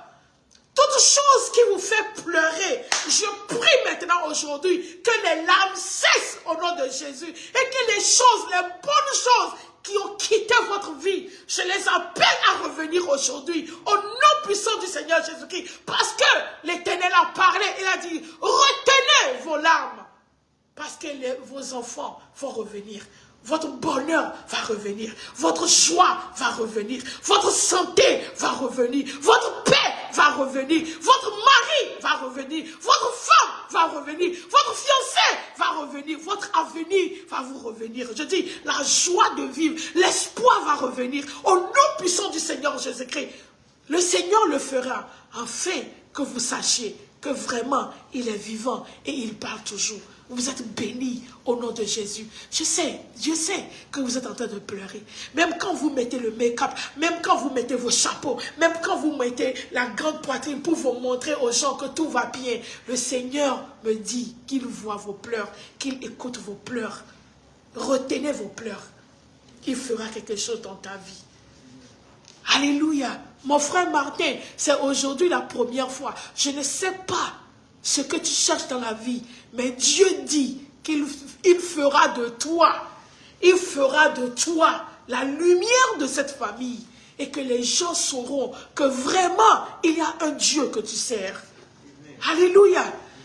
toute chose qui vous fait pleurer, je prie maintenant aujourd'hui que les larmes cessent au nom de Jésus et que les choses, les bonnes choses qui ont quitté votre vie, je les appelle à revenir aujourd'hui au nom puissant du Seigneur Jésus-Christ, parce que l'Éternel a parlé, il a dit, retenez vos larmes, parce que vos enfants vont revenir. Votre bonheur va revenir, votre joie va revenir, votre santé va revenir, votre paix va revenir, votre mari va revenir, votre femme va revenir, votre fiancé va revenir, votre avenir va vous revenir. Je dis, la joie de vivre, l'espoir va revenir au nom puissant du Seigneur Jésus-Christ. Le Seigneur le fera afin que vous sachiez que vraiment il est vivant et il parle toujours. Vous êtes bénis au nom de Jésus. Je sais que vous êtes en train de pleurer. Même quand vous mettez le make-up, même quand vous mettez vos chapeaux, même quand vous mettez la grande poitrine pour vous montrer aux gens que tout va bien, le Seigneur me dit qu'il voit vos pleurs, qu'il écoute vos pleurs. Retenez vos pleurs. Il fera quelque chose dans ta vie. Alléluia. Mon frère Martin, c'est aujourd'hui la première fois. Je ne sais pas ce que tu cherches dans la vie, mais Dieu dit qu'il fera de toi, il fera de toi la lumière de cette famille et que les gens sauront que vraiment il y a un Dieu que tu sers. Alléluia.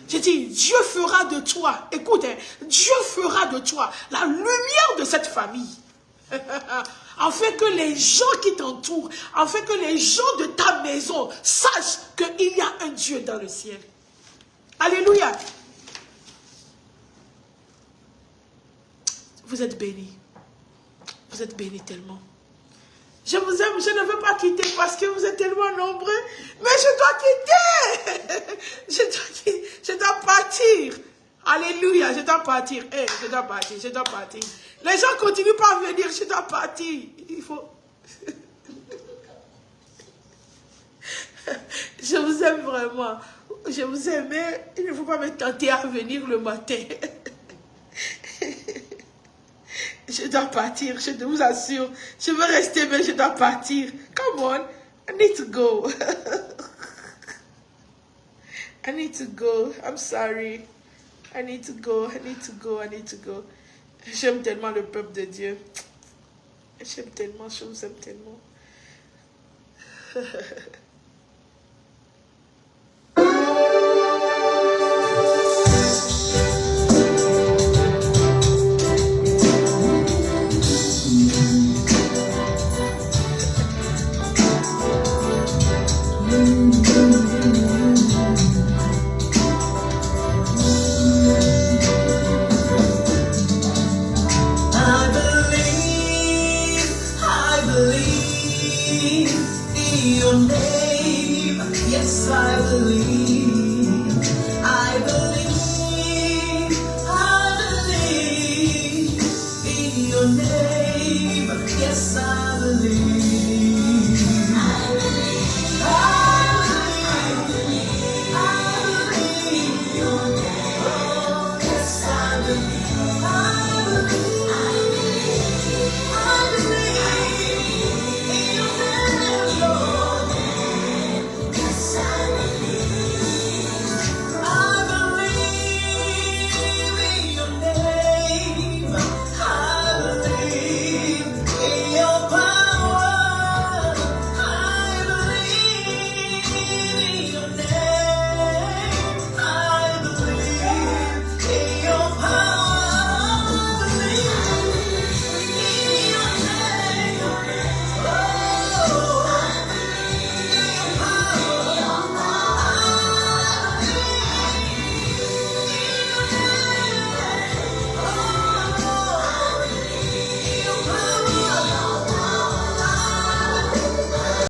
J'ai dit, Dieu fera de toi, écoute, Dieu fera de toi la lumière de cette famille. Afin que les gens qui t'entourent, afin que les gens de ta maison sachent qu'il y a un Dieu dans le ciel. Alléluia. Vous êtes bénis. Vous êtes bénis tellement. Je vous aime, je ne veux pas quitter parce que vous êtes tellement nombreux. Mais je dois quitter. Je dois partir. Alléluia, je dois partir. Je dois partir. Les gens continuent pas à venir, je dois partir. Il faut... Je vous aime vraiment. Je vous aime, mais il ne faut pas me tenter à venir le matin. Je dois partir, je vous assure. Je veux rester, mais je dois partir. Come on, I need to go. I need to go. I'm sorry. I need to go. J'aime tellement le peuple de Dieu. J'aime tellement, je vous aime tellement. Your name, yes, I believe.